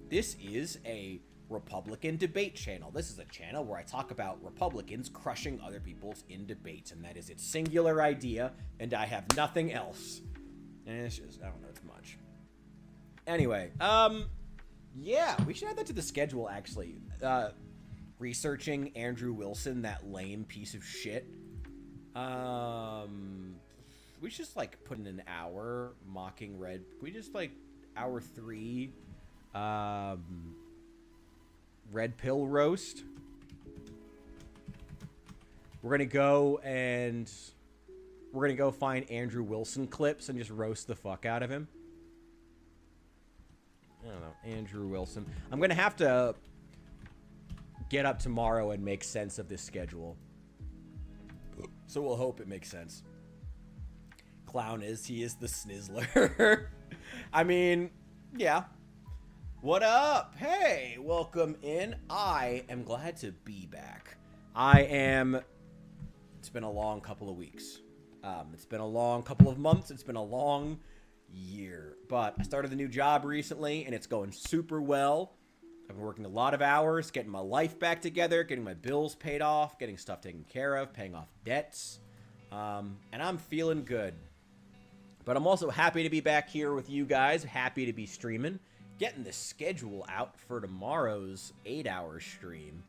this is a Republican debate channel. This is a channel where I talk about Republicans crushing other people's in debates, and that is its singular idea, and I have nothing else. And it's just, I don't know, it's much. Anyway, yeah, we should add that to the schedule, actually. Researching Andrew Wilson, that lame piece of shit. We should just, like, put in an hour mocking Red. We just, like, hour 3, Red Pill roast. We're gonna go find Andrew Wilson clips and just roast the fuck out of him. I don't know, Andrew Wilson. I'm gonna have to get up tomorrow and make sense of this schedule. So we'll hope it makes sense. He is the Snizzler. I mean, yeah. What up? Hey, welcome in. I am glad to be back. It's been a long couple of weeks. It's been a long couple of months. It's been a long year. But I started a new job recently, and it's going super well. I've been working a lot of hours, getting my life back together, getting my bills paid off, getting stuff taken care of, paying off debts. And I'm feeling good. But I'm also happy to be back here with you guys, happy to be streaming, getting the schedule out for tomorrow's 8-hour stream.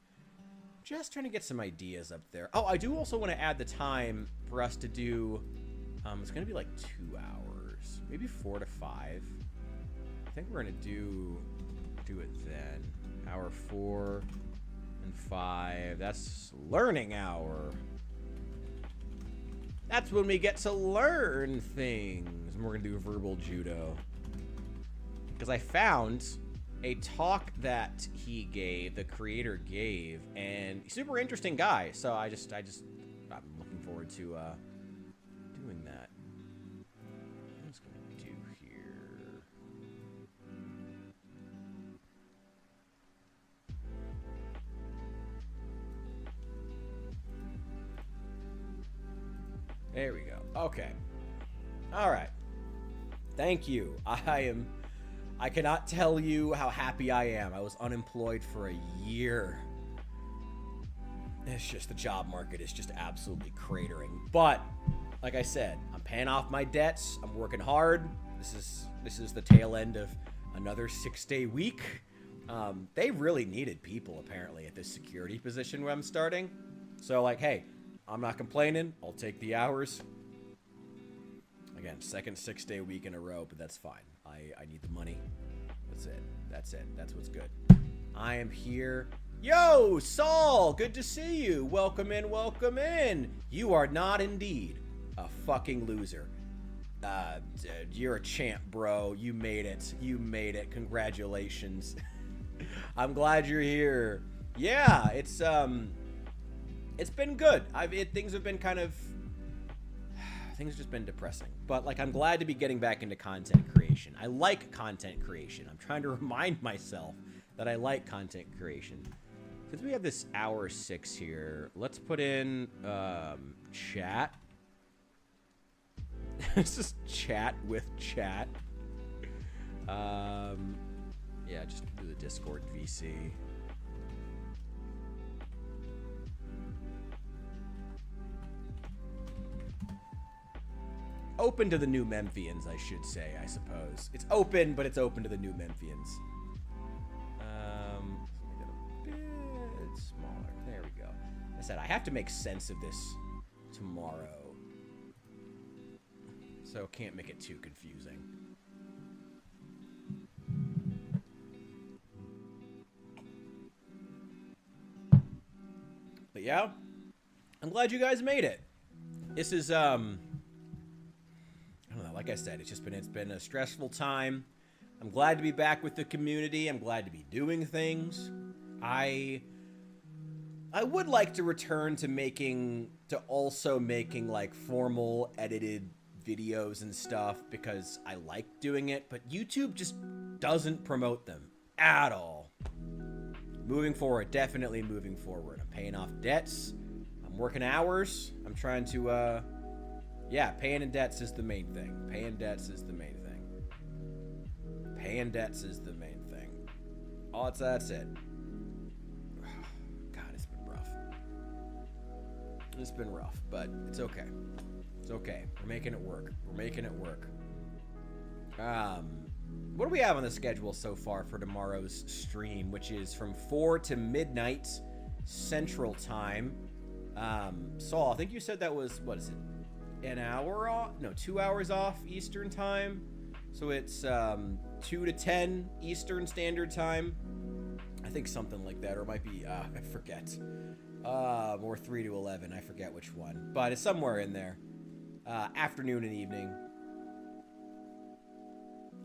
Just trying to get some ideas up there. Oh, I do also want to add the time for us to do, it's going to be like 2 hours, maybe 4 to 5. I think we're going to do it then. Hour 4 and 5. That's learning hour. That's when we get to learn things. And we're going to do verbal judo. Because I found a talk that he gave, the creator gave, and super interesting guy. So I'm looking forward to doing that. What else can I do here? There we go. Okay. All right. Thank you. I cannot tell you how happy I am. I was unemployed for a year. It's just the job market is just absolutely cratering. But like I said, I'm paying off my debts. I'm working hard. This is the tail end of another 6-day week. They really needed people apparently at this security position where I'm starting. So like, hey, I'm not complaining. I'll take the hours. Again, second 6-day week in a row, but that's fine. I need the money. That's it. That's what's good. I am here. Yo, Saul, good to see you. Welcome in, welcome in. You are not indeed a fucking loser. You're a champ, bro. You made it. You made it. Congratulations. I'm glad you're here. Yeah, it's been good. Things have been kind of... Things have just been depressing. But, like, I'm glad to be getting back into content creation. I like content creation. I'm trying to remind myself that I like content creation. Since we have this hour 6 here, let's put in chat. It's just chat with chat. Yeah, just do the Discord VC. Open to the new Memphians, I should say, I suppose. It's open, but it's open to the new Memphians. Make that a bit smaller. There we go. I said, I have to make sense of this tomorrow. So can't make it too confusing. But yeah, I'm glad you guys made it. This is, I don't know, like I said, it's been a stressful time. I'm glad to be back with the community. I'm glad to be doing things. I would like to return to also making like formal edited videos and stuff because I like doing it, but YouTube just doesn't promote them at all. Moving forward, definitely moving forward. I'm paying off debts. I'm working hours. I'm trying to, yeah, paying in debts is the main thing. Paying debts is the main thing. Paying debts is the main thing. Oh, that's it. God, it's been rough. It's been rough, but it's okay. It's okay. We're making it work. We're making it work. What do we have on the schedule so far for tomorrow's stream, which is from 4 to midnight Central Time? Saul, I think you said that was, what is it? An hour off? No, 2 hours off Eastern Time. So it's 2 to 10 Eastern Standard Time. I think something like that, or it might be, I forget. Or 3 to 11, I forget which one. But it's somewhere in there. Afternoon and evening.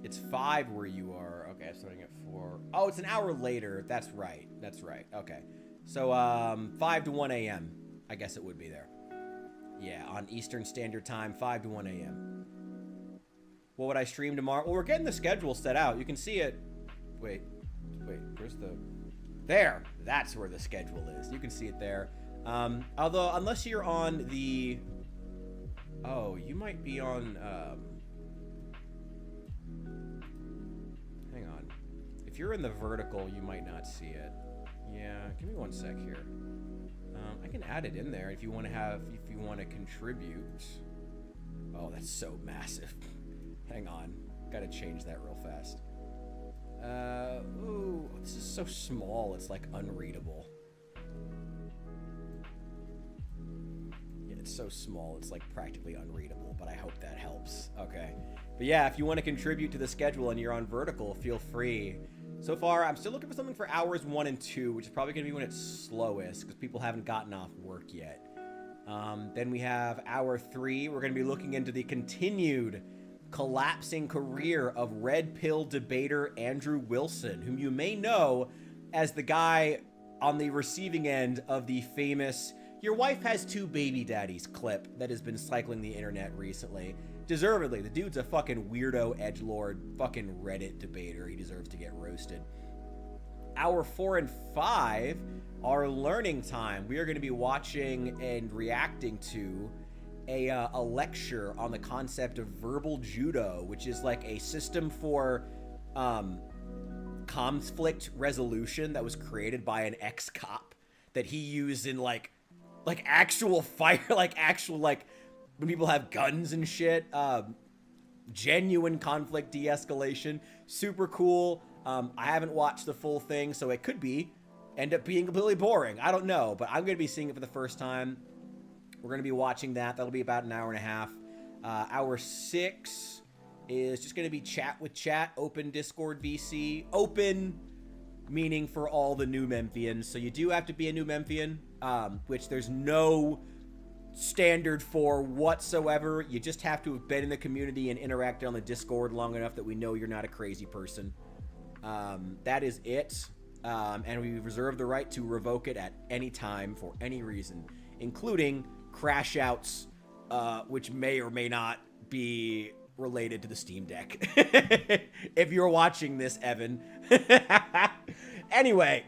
It's 5 where you are. Okay, I'm starting at 4. Oh, it's an hour later. That's right. That's right. Okay. So 5 to 1 a.m. I guess it would be there. Yeah, on Eastern Standard Time, 5 to 1 a.m. What would I stream tomorrow? Well, we're getting the schedule set out. You can see it. Wait, where's the... There! That's where the schedule is. You can see it there. Although, unless you're on the... Oh, you might be on... Hang on. If you're in the vertical, you might not see it. Yeah, give me one sec here. I can add it in there if you want to contribute. Oh, that's so massive. Hang on. Gotta change that real fast. Ooh, this is so small, it's like unreadable. Yeah, it's so small, it's like practically unreadable, but I hope that helps. Okay. But yeah, if you want to contribute to the schedule and you're on vertical, feel free. So far, I'm still looking for something for hours 1 and 2, which is probably going to be when it's slowest, because people haven't gotten off work yet. Then we have hour 3. We're going to be looking into the continued collapsing career of red pill debater Andrew Wilson, whom you may know as the guy on the receiving end of the famous "your wife has 2 baby daddies" clip that has been cycling the internet recently. Deservedly, the dude's a fucking weirdo edgelord, fucking Reddit debater. He deserves to get roasted. Hour 4 and 5 are learning time. We are going to be watching and reacting to a lecture on the concept of verbal judo, which is like a system for conflict resolution that was created by an ex-cop that he used in like actual fire, like when people have guns and shit. Genuine conflict de-escalation. Super cool. I haven't watched the full thing, so it could end up being completely boring. I don't know, but I'm going to be seeing it for the first time. We're going to be watching that. That'll be about an hour and a half. Hour 6 is just going to be chat with chat, open Discord VC. Open meaning for all the new Memphians. So you do have to be a new Memphian, which there's no standard for whatsoever. You just have to have been in the community and interacted on the Discord long enough that we know you're not a crazy person. That is it. And we reserve the right to revoke it at any time for any reason, including crash outs, which may or may not be related to the Steam Deck. If you're watching this, Evan. Anyway,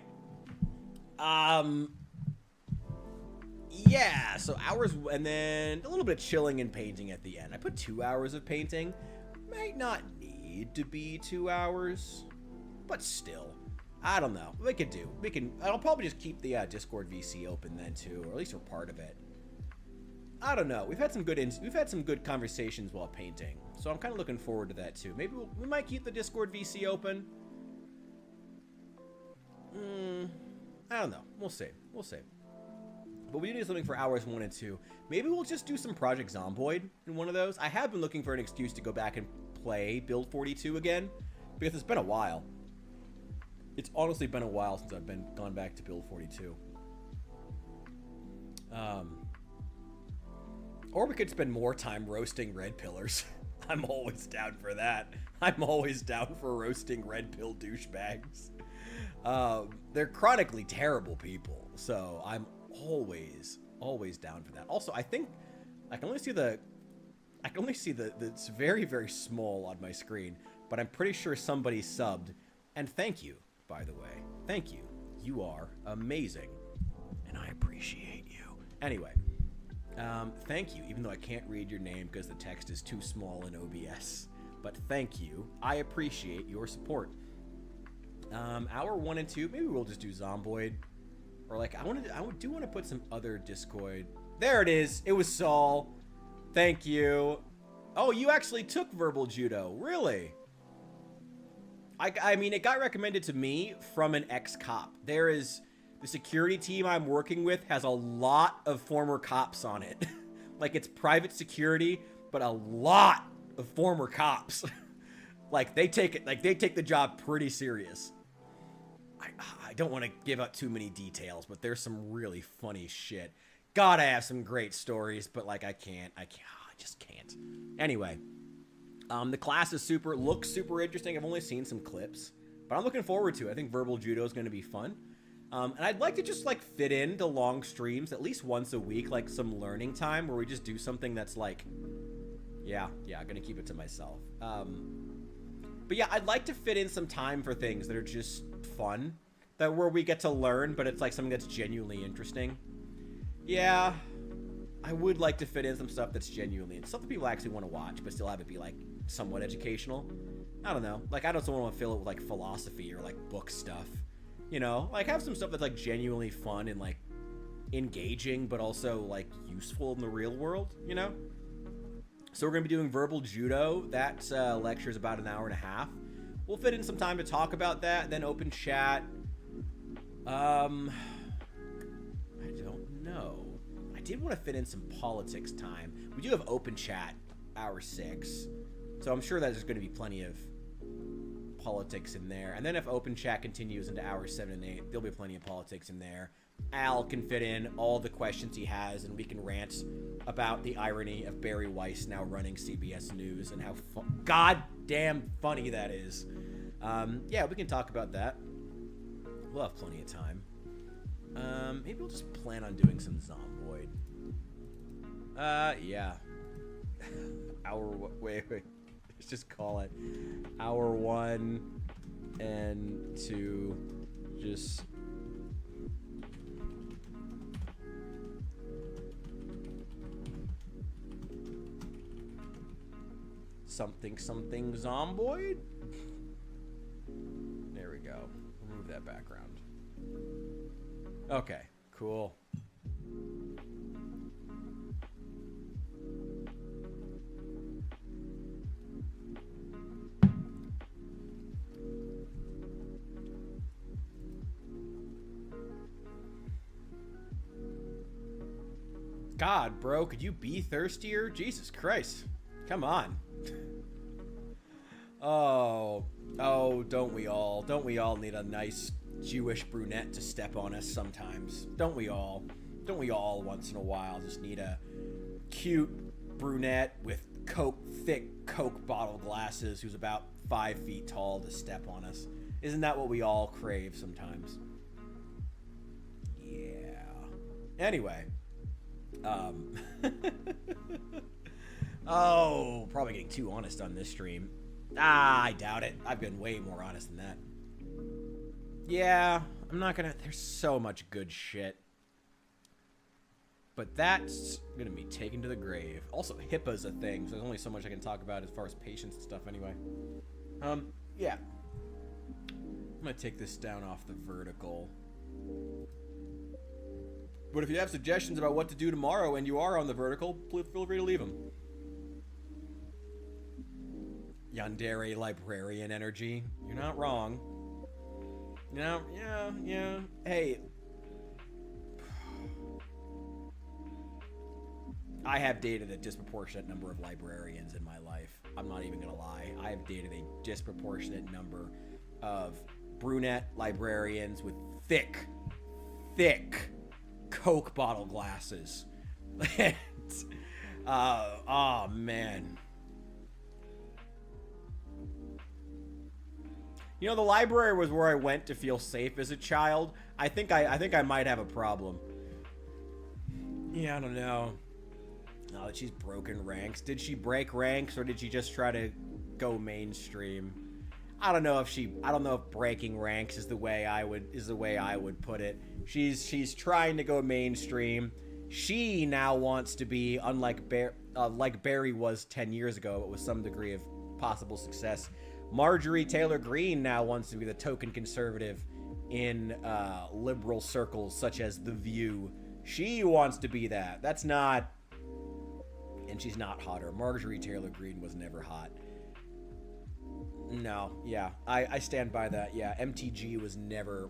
yeah, so hours, and then a little bit of chilling and painting at the end. I put 2 hours of painting. Might not need to be 2 hours, but still, I don't know. I'll probably just keep the Discord VC open then too, or at least for part of it. I don't know. We've had some good conversations while painting, so I'm kind of looking forward to that too. Maybe we might keep the Discord VC open. I don't know. We'll see. But we do something for hours 1 and 2. Maybe we'll just do some Project Zomboid in one of those. I have been looking for an excuse to go back and play Build 42 again, because it's been a while. It's honestly been a while since I've gone back to Build 42. Or we could spend more time roasting red pillars. I'm always down for that. I'm always down for roasting red pill douchebags. They're chronically terrible people, so I'm always down for that. Also, I think I can only see the it's very, very small on my screen, but I'm pretty sure somebody subbed. And thank you, by the way. Thank you. You are amazing, and I appreciate you. Anyway, thank you, even though I can't read your name because the text is too small in OBS. But thank you. I appreciate your support. Hour 1 and 2, maybe we'll just do Zomboid. Or like, I do want to put some other Discord. There it is. It was Saul. Thank you. Oh, you actually took verbal judo. Really? I mean, it got recommended to me from an ex-cop. The security team I'm working with has a lot of former cops on it. Like, it's private security, but a lot of former cops. Like, they take the job pretty serious. I don't want to give out too many details, but there's some really funny shit. God, I have some great stories, but like, I just can't. Anyway, the class looks super interesting. I've only seen some clips, but I'm looking forward to it. I think verbal judo is going to be fun. And I'd like to just like fit into long streams at least once a week, like some learning time where we just do something that's like, yeah, I'm going to keep it to myself. But yeah, I'd like to fit in some time for things that are just fun, where we get to learn, but it's like something that's genuinely interesting. Yeah, I would like to fit in some stuff that's genuinely and stuff that people actually want to watch, but still have it be like somewhat educational. I don't know. Like, I don't want to fill it with like philosophy or like book stuff. You know, like have some stuff that's like genuinely fun and like engaging, but also like useful in the real world. You know. So we're gonna be doing verbal judo. That lecture is about an hour and a half. We'll fit in some time to talk about that. Then open chat. I don't know. I did want to fit in some politics time. We do have open chat, hour 6. So I'm sure that there's going to be plenty of politics in there. And then if open chat continues into hours 7 and 8, there'll be plenty of politics in there. Al can fit in all the questions he has, and we can rant about the irony of Barry Weiss now running CBS News and how goddamn funny that is. Yeah, we can talk about that. We'll have plenty of time. Maybe we'll just plan on doing some Zomboid. Yeah. Wait. Let's just call it hour 1 and 2. Just something Zomboid. There we go. Remove that background. Okay, cool. God, bro, could you be thirstier? Jesus Christ. Come on. Oh, don't we all? Don't we all need a nice Jewish brunette to step on us sometimes? Don't we all? Don't we all once in a while just need a cute brunette with thick Coke bottle glasses who's about 5 feet tall to step on us? Isn't that what we all crave sometimes? Yeah. Anyway. Oh, probably getting too honest on this stream. I doubt it. I've been way more honest than that. Yeah, I'm not gonna... There's so much good shit. But that's gonna be taken to the grave. Also, HIPAA's a thing, so there's only so much I can talk about as far as patients and stuff anyway. Yeah. I'm gonna take this down off the vertical. But if you have suggestions about what to do tomorrow and you are on the vertical, feel free to leave them. Yandere librarian energy. You're not wrong. You know, yeah. Hey. I have dated a disproportionate number of librarians in my life. I'm not even gonna lie. I have dated a disproportionate number of brunette librarians with thick Coke bottle glasses. Oh man. You know, the library was where I went to feel safe as a child. I think I might have a problem. Yeah, I don't know. Now that she's broken ranks. Did she break ranks or did she just try to go mainstream? I don't know if breaking ranks is the way I would put it. She's trying to go mainstream. She now wants to be, unlike like Barry was 10 years ago, but with some degree of possible success. Marjorie Taylor Greene now wants to be the token conservative in liberal circles such as The View. She wants to be that. That's not... And she's not hotter. Marjorie Taylor Greene was never hot. No, yeah. I stand by that. Yeah, MTG was never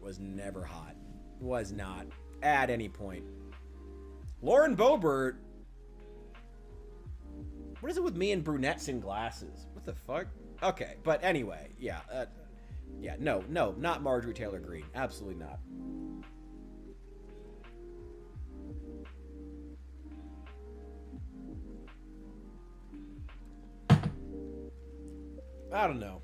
hot. Was not. At any point. Lauren Boebert... What is it with me and brunettes in glasses? What the fuck? Okay, but anyway, yeah. No, not Marjorie Taylor Greene. Absolutely not. I don't know.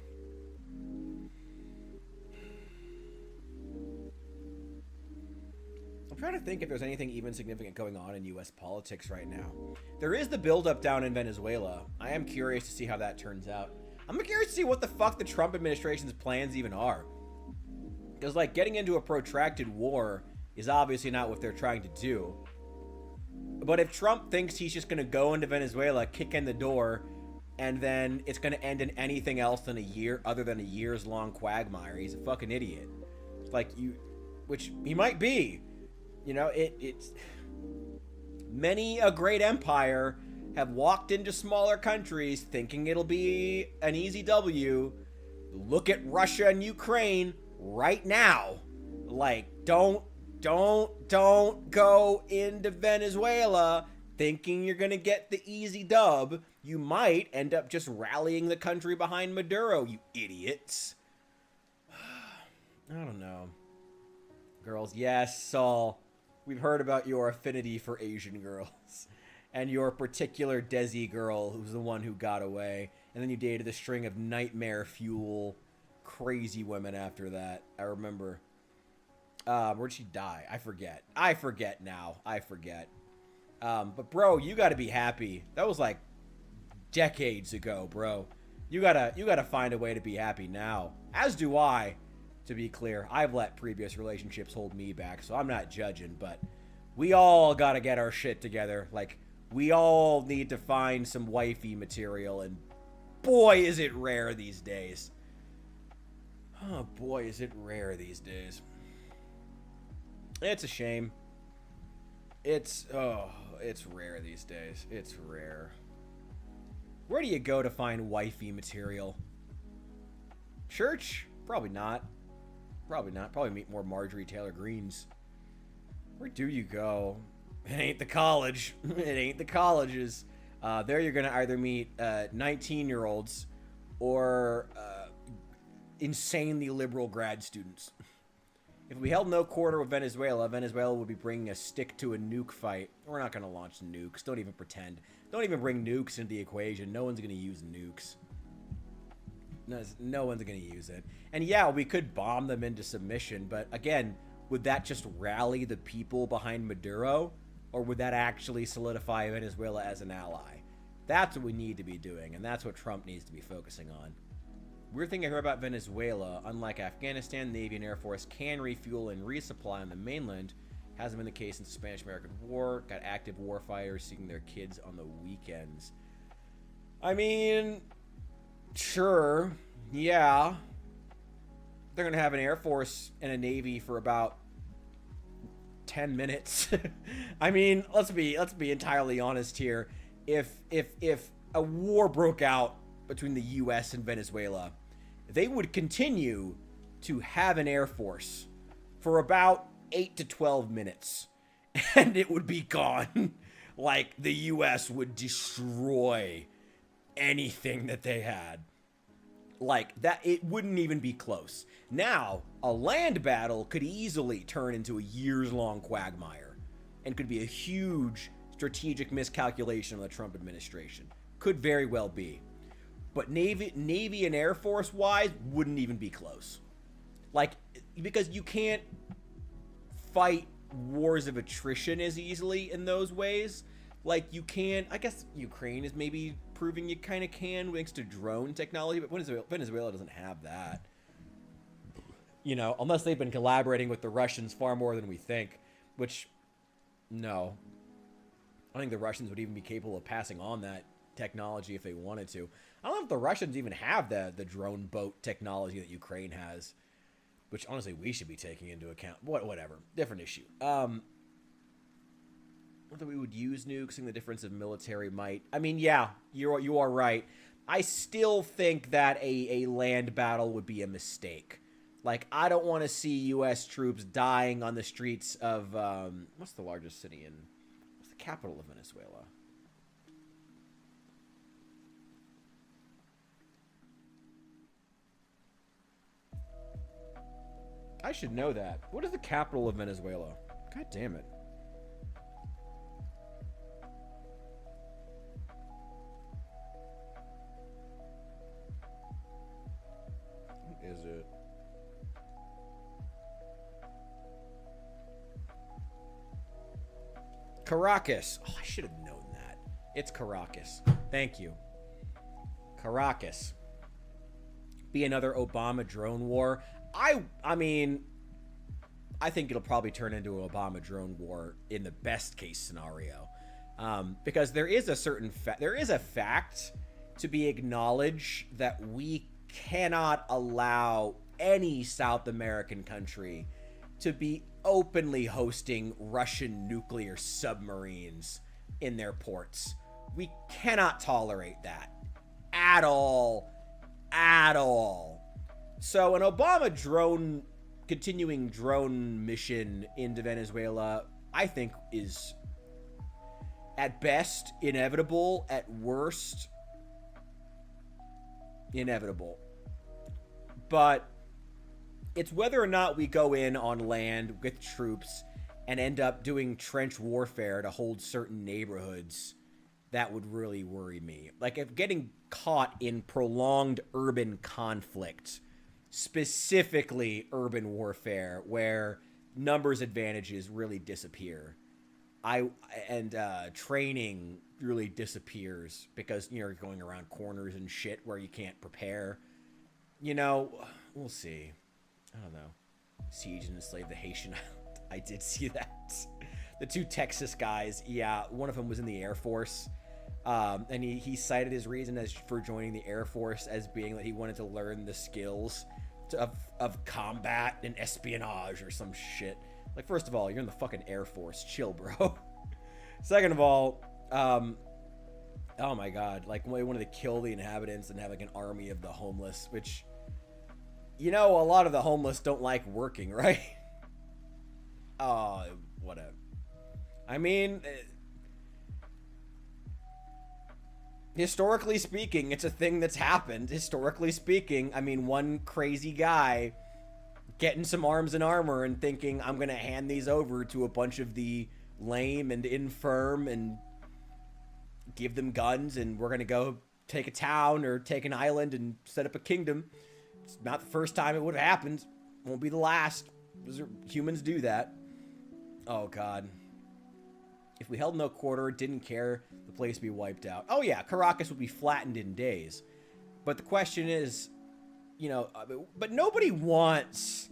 I'm trying to think if there's anything even significant going on in U.S. politics right now. There is the buildup down in Venezuela. I am curious to see how that turns out. I'm curious to see what the fuck the Trump administration's plans even are. Because, like, getting into a protracted war is obviously not what they're trying to do. But if Trump thinks he's just going to go into Venezuela, kick in the door, and then it's going to end in anything else than a year, other than a years-long quagmire, he's a fucking idiot. Like, which he might be. You know, it's... Many a great empire have walked into smaller countries thinking it'll be an easy W. Look at Russia and Ukraine right now. Like, don't go into Venezuela thinking you're going to get the easy dub. You might end up just rallying the country behind Maduro, you idiots. I don't know. Girls, yes, Saul. We've heard about your affinity for Asian girls. And your particular Desi girl who's the one who got away. And then you dated a string of nightmare fuel crazy women after that. I remember. Where'd she die? I forget now. But bro, you gotta be happy. That was like decades ago, bro. You gotta find a way to be happy now. As do I. To be clear, I've let previous relationships hold me back, so I'm not judging, but we all gotta get our shit together. Like, we all need to find some wifey material, and boy, is it rare these days. Oh, boy, is it rare these days. It's a shame. It's rare these days. It's rare. Where do you go to find wifey material? Church? Probably not. Probably meet more Marjorie Taylor Greens. Where do you go? It ain't the college. It ain't the colleges. There you're gonna either meet 19-year-olds or insanely liberal grad students. If we held no quarter with Venezuela, Venezuela would be bringing a stick to a nuke fight. We're not gonna launch nukes. Don't even pretend. Don't even bring nukes into the equation. No one's gonna use nukes. No one's going to use it. And yeah, we could bomb them into submission, but again, would that just rally the people behind Maduro? Or would that actually solidify Venezuela as an ally? That's what we need to be doing, and that's what Trump needs to be focusing on. Weird thing I heard about Venezuela, unlike Afghanistan, Navy and Air Force can refuel and resupply on the mainland. Hasn't been the case since the Spanish-American War. Got active warfighters seeing their kids on the weekends. I mean... Sure, yeah. They're gonna have an Air Force and a Navy for about 10 minutes. I mean, let's be entirely honest here. If a war broke out between the US and Venezuela, they would continue to have an Air Force for about 8 to 12 minutes. And it would be gone. Like, the US would destroy anything that they had. Like, that, it wouldn't even be close. Now, a land battle could easily turn into a years-long quagmire and could be a huge strategic miscalculation of the Trump administration. Could very well be. But Navy and Air Force-wise, wouldn't even be close. Like, because you can't fight wars of attrition as easily in those ways. Like, you can, I guess Ukraine is maybe proving you kind of can thanks to drone technology, but Venezuela doesn't have that. You know, unless they've been collaborating with the Russians far more than we think, which, no. I think the Russians would even be capable of passing on that technology if they wanted to. I don't know if the Russians even have the drone boat technology that Ukraine has, which honestly we should be taking into account. Whatever, different issue. Whether we would use nukes and the difference of military might. I mean, yeah, you are right. I still think that a land battle would be a mistake. Like, I don't want to see U.S. troops dying on the streets of, what's the largest city in, what's the capital of Venezuela? I should know that. What is the capital of Venezuela? God damn it. Is it? Caracas. Oh, I should have known that. It's Caracas. Thank you. Caracas. Be another Obama drone war. I mean, I think it'll probably turn into an Obama drone war in the best case scenario. Because there is a certain there is a fact to be acknowledged that we cannot allow any South American country to be openly hosting Russian nuclear submarines in their ports. We cannot tolerate that at all. At all. So an Obama continuing drone mission into Venezuela, I think, is at best inevitable, at worst inevitable. But it's whether or not we go in on land with troops and end up doing trench warfare to hold certain neighborhoods that would really worry me. Like, if getting caught in prolonged urban conflict, specifically urban warfare, where numbers advantages really disappear, training really disappears because, you know, you're going around corners and shit where you can't prepare. You know, we'll see. I don't know. Siege and enslave the Haitian island. I did see that. The two Texas guys, yeah, one of them was in the Air Force. And he cited his reason for joining the Air Force as being that he wanted to learn the skills of combat and espionage or some shit. Like, first of all, you're in the fucking Air Force. Chill, bro. Second of all, oh my god, like, they wanted to kill the inhabitants and have, like, an army of the homeless, which, you know, a lot of the homeless don't like working, right? Oh, whatever. I mean, historically speaking, it's a thing that's happened. Historically speaking, I mean, one crazy guy getting some arms and armor and thinking, I'm going to hand these over to a bunch of the lame and infirm and give them guns, and we're going to go take a town or take an island and set up a kingdom. It's not the first time it would have happened. Won't be the last. Humans do that. Oh, God. If we held no quarter, didn't care, the place would be wiped out. Oh, yeah, Caracas would be flattened in days. But the question is, you know, but nobody wants...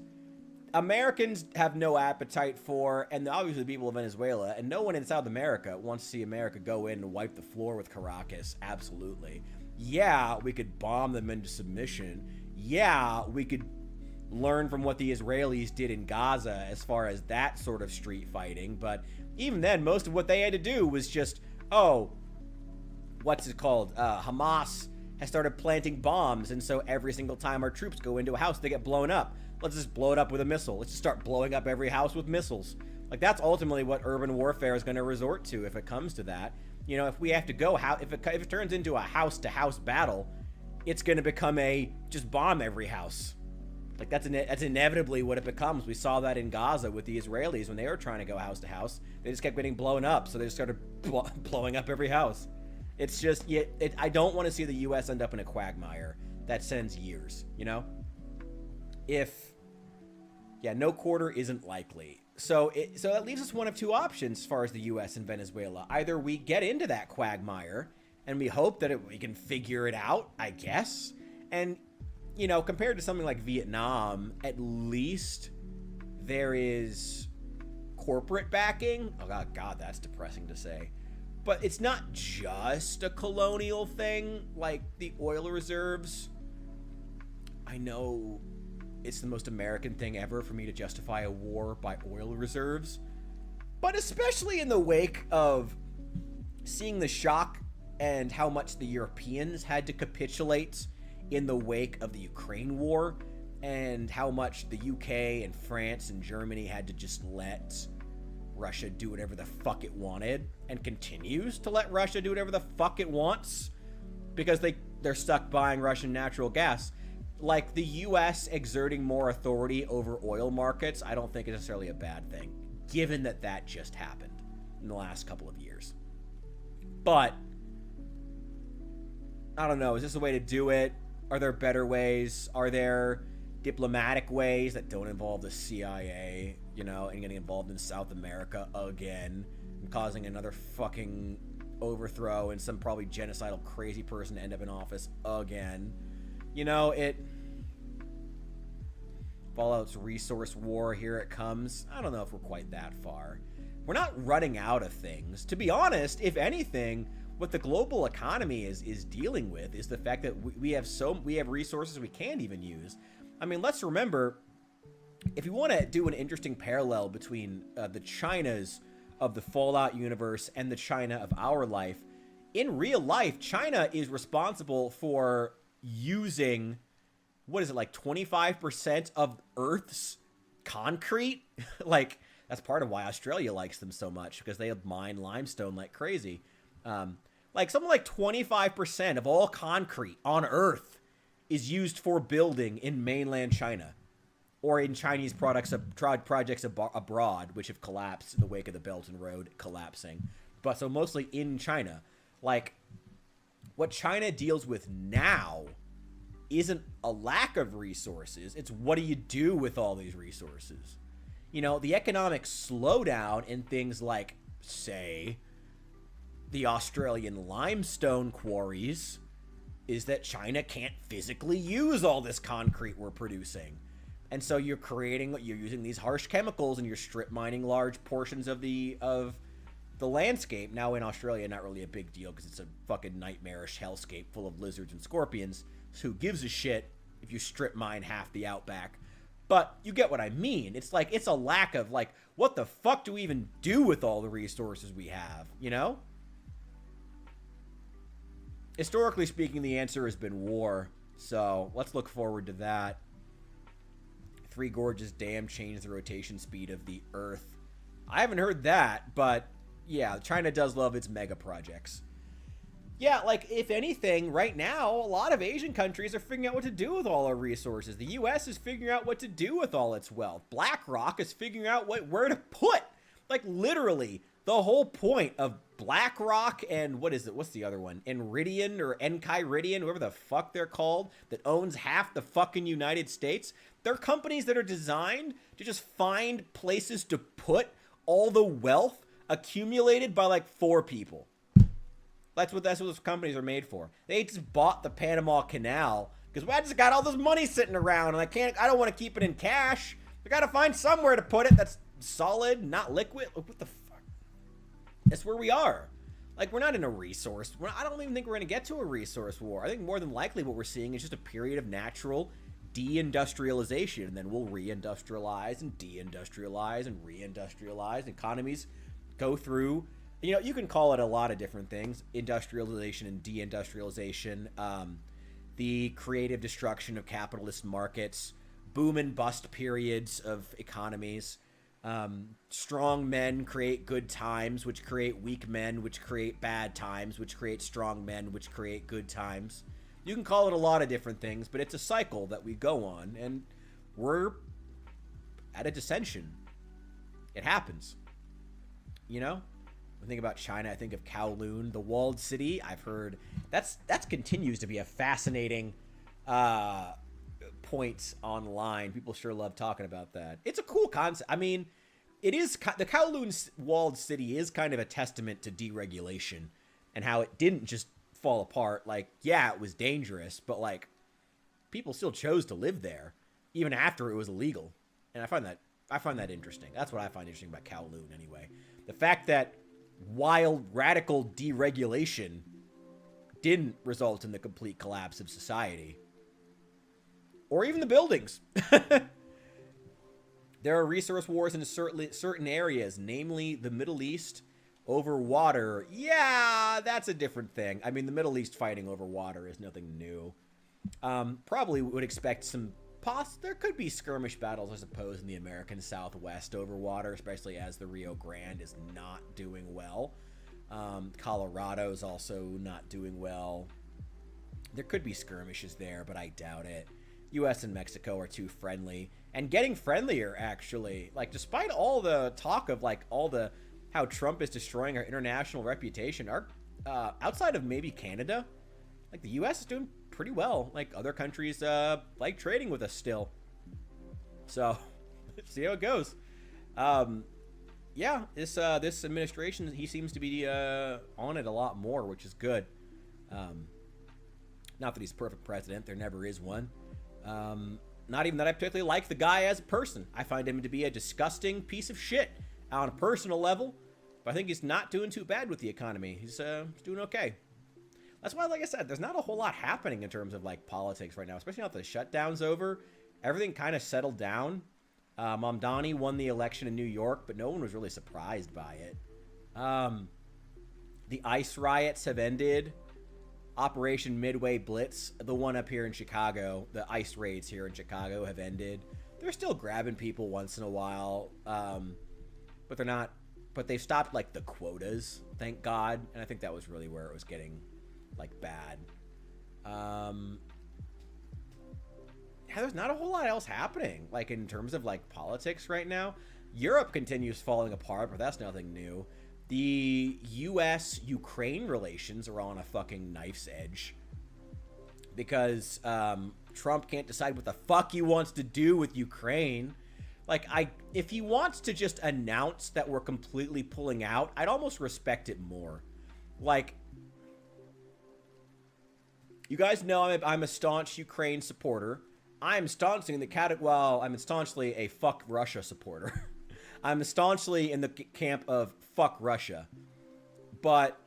Americans have no appetite for, and obviously the people of Venezuela, and no one in South America wants to see America go in and wipe the floor with Caracas. Absolutely. Yeah, we could bomb them into submission. Yeah, we could learn from what the Israelis did in Gaza as far as that sort of street fighting, but even then, most of what they had to do was just, oh, what's it called? Hamas has started planting bombs, and so every single time our troops go into a house, they get blown up. Let's just blow it up with a missile. Let's just start blowing up every house with missiles. Like, that's ultimately what urban warfare is going to resort to if it comes to that. You know, if we have to go, if it turns into a house-to-house battle, it's going to become a just bomb every house. Like, that's inevitably what it becomes. We saw that in Gaza with the Israelis when they were trying to go house to house. They just kept getting blown up, so they just started blowing up every house. It's just, I don't want to see the U.S. end up in a quagmire that sends years, you know? No quarter isn't likely. So that leaves us one of two options as far as the U.S. and Venezuela. Either we get into that quagmire, and we hope that we can figure it out, I guess. And, you know, compared to something like Vietnam, at least there is corporate backing. Oh, God, that's depressing to say. But it's not just a colonial thing, like the oil reserves. I know it's the most American thing ever for me to justify a war by oil reserves. But especially in the wake of seeing the shock and how much the Europeans had to capitulate in the wake of the Ukraine war, and how much the UK and France and Germany had to just let Russia do whatever the fuck it wanted, and continues to let Russia do whatever the fuck it wants because they're stuck buying Russian natural gas. Like, the US exerting more authority over oil markets, I don't think is necessarily a bad thing, given that just happened in the last couple of years. But I don't know, is this a way to do it? Are there better ways? Are there diplomatic ways that don't involve the CIA, you know, and getting involved in South America again and causing another fucking overthrow and some probably genocidal crazy person to end up in office again? You know, Fallout's resource war, here it comes. I don't know if we're quite that far. we're not running out of things. To be honest, if anything, what the global economy is dealing with is the fact that we have resources we can't even use. I mean, let's remember, if you want to do an interesting parallel between the Chinas of the Fallout universe and the China of our life, in real life, China is responsible for using, what is it, like 25% of Earth's concrete? Like, that's part of why Australia likes them so much, because they mine limestone like crazy. Like something like 25% of all concrete on Earth is used for building in mainland China, or in Chinese projects abroad, which have collapsed in the wake of the Belt and Road collapsing. But so mostly in China. Like, what China deals with now isn't a lack of resources. It's what do you do with all these resources? You know, the economic slowdown in things like, say, the Australian limestone quarries is that China can't physically use all this concrete we're producing. And so you're using these harsh chemicals and you're strip mining large portions of the landscape. Now in Australia, not really a big deal because it's a fucking nightmarish hellscape full of lizards and scorpions. So who gives a shit if you strip mine half the outback? But you get what I mean. It's like, it's a lack of, like, what the fuck do we even do with all the resources we have, you know? Historically speaking, the answer has been war. So let's look forward to that. Three Gorges Dam changed the rotation speed of the Earth. I haven't heard that, but yeah, China does love its mega projects. Yeah, like, if anything, right now, a lot of Asian countries are figuring out what to do with all our resources. The U.S. is figuring out what to do with all its wealth. BlackRock is figuring out where to put. Like, literally, the whole point of BlackRock and, what's the other one? Enridian or Enchiridian, whoever the fuck they're called, that owns half the fucking United States. They're companies that are designed to just find places to put all the wealth accumulated by, like, 4 people. That's what those companies are made for. They just bought the Panama Canal because I just got all this money sitting around and I don't want to keep it in cash. I got to find somewhere to put it that's solid, not liquid. What the fuck? That's where we are. Like, we're not in a resource. I don't even think we're going to get to a resource war. I think more than likely what we're seeing is just a period of natural deindustrialization, and then we'll reindustrialize and deindustrialize and reindustrialize. Economies go through, you know, you can call it a lot of different things: industrialization and deindustrialization, the creative destruction of capitalist markets, boom and bust periods of economies. Strong men create good times, which create weak men, which create bad times, which create strong men, which create good times. You can call it a lot of different things, but it's a cycle that we go on, and we're at a dissension. It happens. You know? When I think about China, I think of Kowloon, the walled city. I've heard that continues to be a fascinating point online. People sure love talking about that. It's a cool concept. I mean, it is, the Kowloon walled city is kind of a testament to deregulation and how it didn't just fall apart. Like, yeah, it was dangerous, but like, people still chose to live there even after it was illegal. And I find that interesting. That's what I find interesting about Kowloon anyway. The fact that wild, radical deregulation didn't result in the complete collapse of society. Or even the buildings. There are resource wars in certain areas, namely the Middle East over water. Yeah, that's a different thing. I mean, the Middle East fighting over water is nothing new. Probably would expect there could be skirmish battles, I suppose, in the American Southwest over water, especially as the Rio Grande is not doing well. Colorado is also not doing well. There could be skirmishes there, but I doubt it. U.S. and Mexico are too friendly, and getting friendlier, actually. Like, despite all the talk of, like, how Trump is destroying our international reputation, outside of maybe Canada, like, the U.S. is doing pretty well. Like, other countries like trading with us still. So, let's see how it goes. Yeah, this administration, he seems to be on it a lot more, which is good. Not that he's a perfect president. There never is one. Not even that I particularly like the guy as a person. I find him to be a disgusting piece of shit. on a personal level, but I think he's not doing too bad with the economy. He's doing okay. That's why, like I said, there's not a whole lot happening in terms of like politics right now, especially now that the shutdown's over. Everything kind of settled down. Mamdani won the election in New York, but no one was really surprised by it. The ICE riots have ended. Operation Midway Blitz, the one up here in Chicago, the ICE raids here in Chicago have ended. They're still grabbing people once in a while, but they're not. But they've stopped like the quotas, thank God, and I think that was really where it was getting like bad. Yeah, there's not a whole lot else happening, like in terms of like politics right now. Europe continues falling apart, but that's nothing new. The U.S.-Ukraine relations are on a fucking knife's edge because Trump can't decide what the fuck he wants to do with Ukraine. Like, if he wants to just announce that we're completely pulling out, I'd almost respect it more. Like, you guys know I'm a staunch Ukraine supporter. I'm staunchly in the I'm staunchly a fuck Russia supporter. I'm staunchly in the camp of fuck Russia. But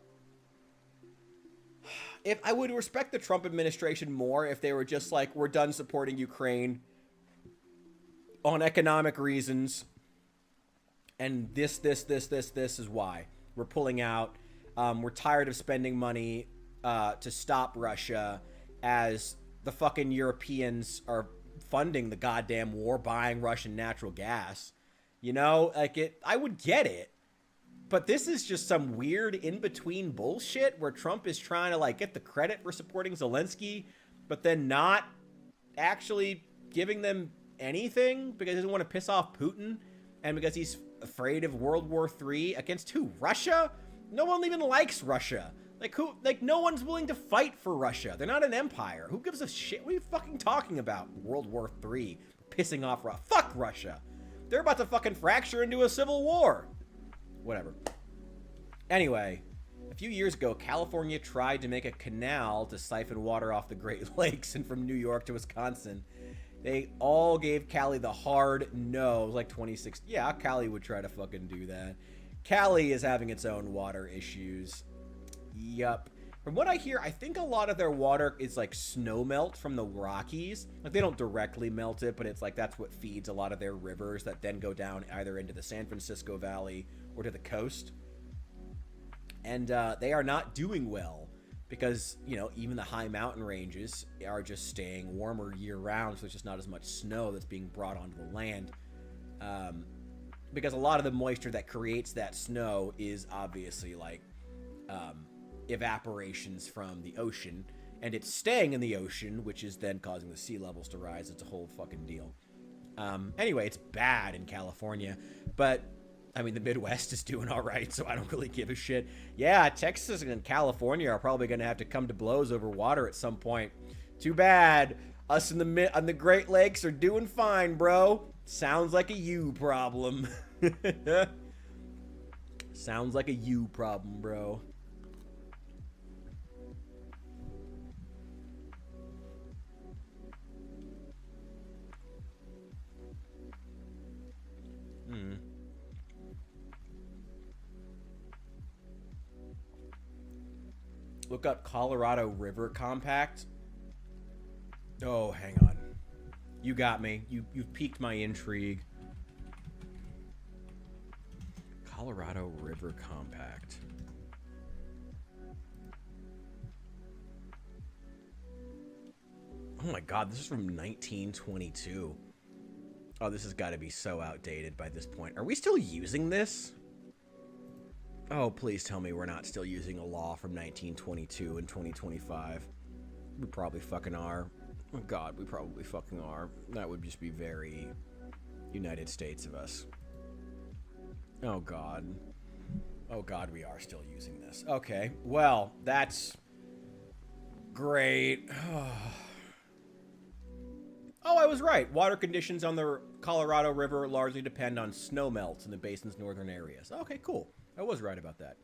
if I would respect the Trump administration more if they were just like, we're done supporting Ukraine on economic reasons. And this is why. We're pulling out. We're tired of spending money to stop Russia as the fucking Europeans are funding the goddamn war, buying Russian natural gas. You know, like I would get it. But this is just some weird in-between bullshit where Trump is trying to like get the credit for supporting Zelensky, but then not actually giving them anything because he doesn't want to piss off Putin and because he's afraid of World War III against who? Russia? No one even likes Russia. Like who? Like no one's willing to fight for Russia. They're not an empire. Who gives a shit? What are you fucking talking about? World War III. Pissing off Russia. Fuck Russia. They're about to fucking fracture into a civil war. Whatever. Anyway, a few years ago, California tried to make a canal to siphon water off the Great Lakes and from New York to Wisconsin. They all gave Cali the hard no. It was like 2016. Yeah, Cali would try to fucking do that. Cali is having its own water issues. Yup. From what I hear, I think a lot of their water is like snow melt from the Rockies. Like they don't directly melt it, but it's like that's what feeds a lot of their rivers that then go down either into the San Francisco Valley or to the coast. And they are not doing well because, you know, even the high mountain ranges are just staying warmer year round. So it's just not as much snow that's being brought onto the land. Because a lot of the moisture that creates that snow is obviously like evaporations from the ocean, and it's staying in the ocean, which is then causing the sea levels to rise. It's a whole fucking deal. Anyway, it's bad in California, but I mean, the Midwest is doing all right, so I don't really give a shit. Yeah, Texas and California are probably going to have to come to blows over water at some point. Too bad. Us on the Great Lakes are doing fine, bro. Sounds like a you problem. Sounds like a you problem, bro. Look up Colorado River Compact. Oh, hang on. You got me. You've piqued my intrigue. Colorado River Compact. Oh my god, this is from 1922. Oh, this has got to be so outdated by this point. Are we still using this? Oh, please tell me we're not still using a law from 1922 in 2025. We probably fucking are. Oh god, we probably fucking are. That would just be very United States of us. Oh god. Oh god, we are still using this. Okay, well, that's great. Oh, I was right. Water conditions on the Colorado River largely depend on snow melts in the basin's northern areas. Okay, cool. I was right about that.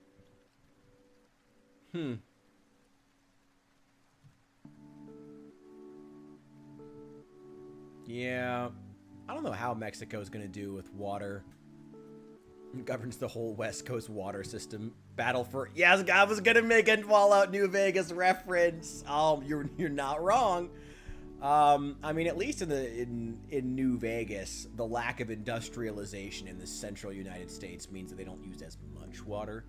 Yeah. I don't know how Mexico's going to do with water. It governs the whole West Coast water system. Battle for... Yes, I was gonna make a Fallout New Vegas reference. You're not wrong. I mean, at least in New Vegas, the lack of industrialization in the central United States means that they don't use as much water.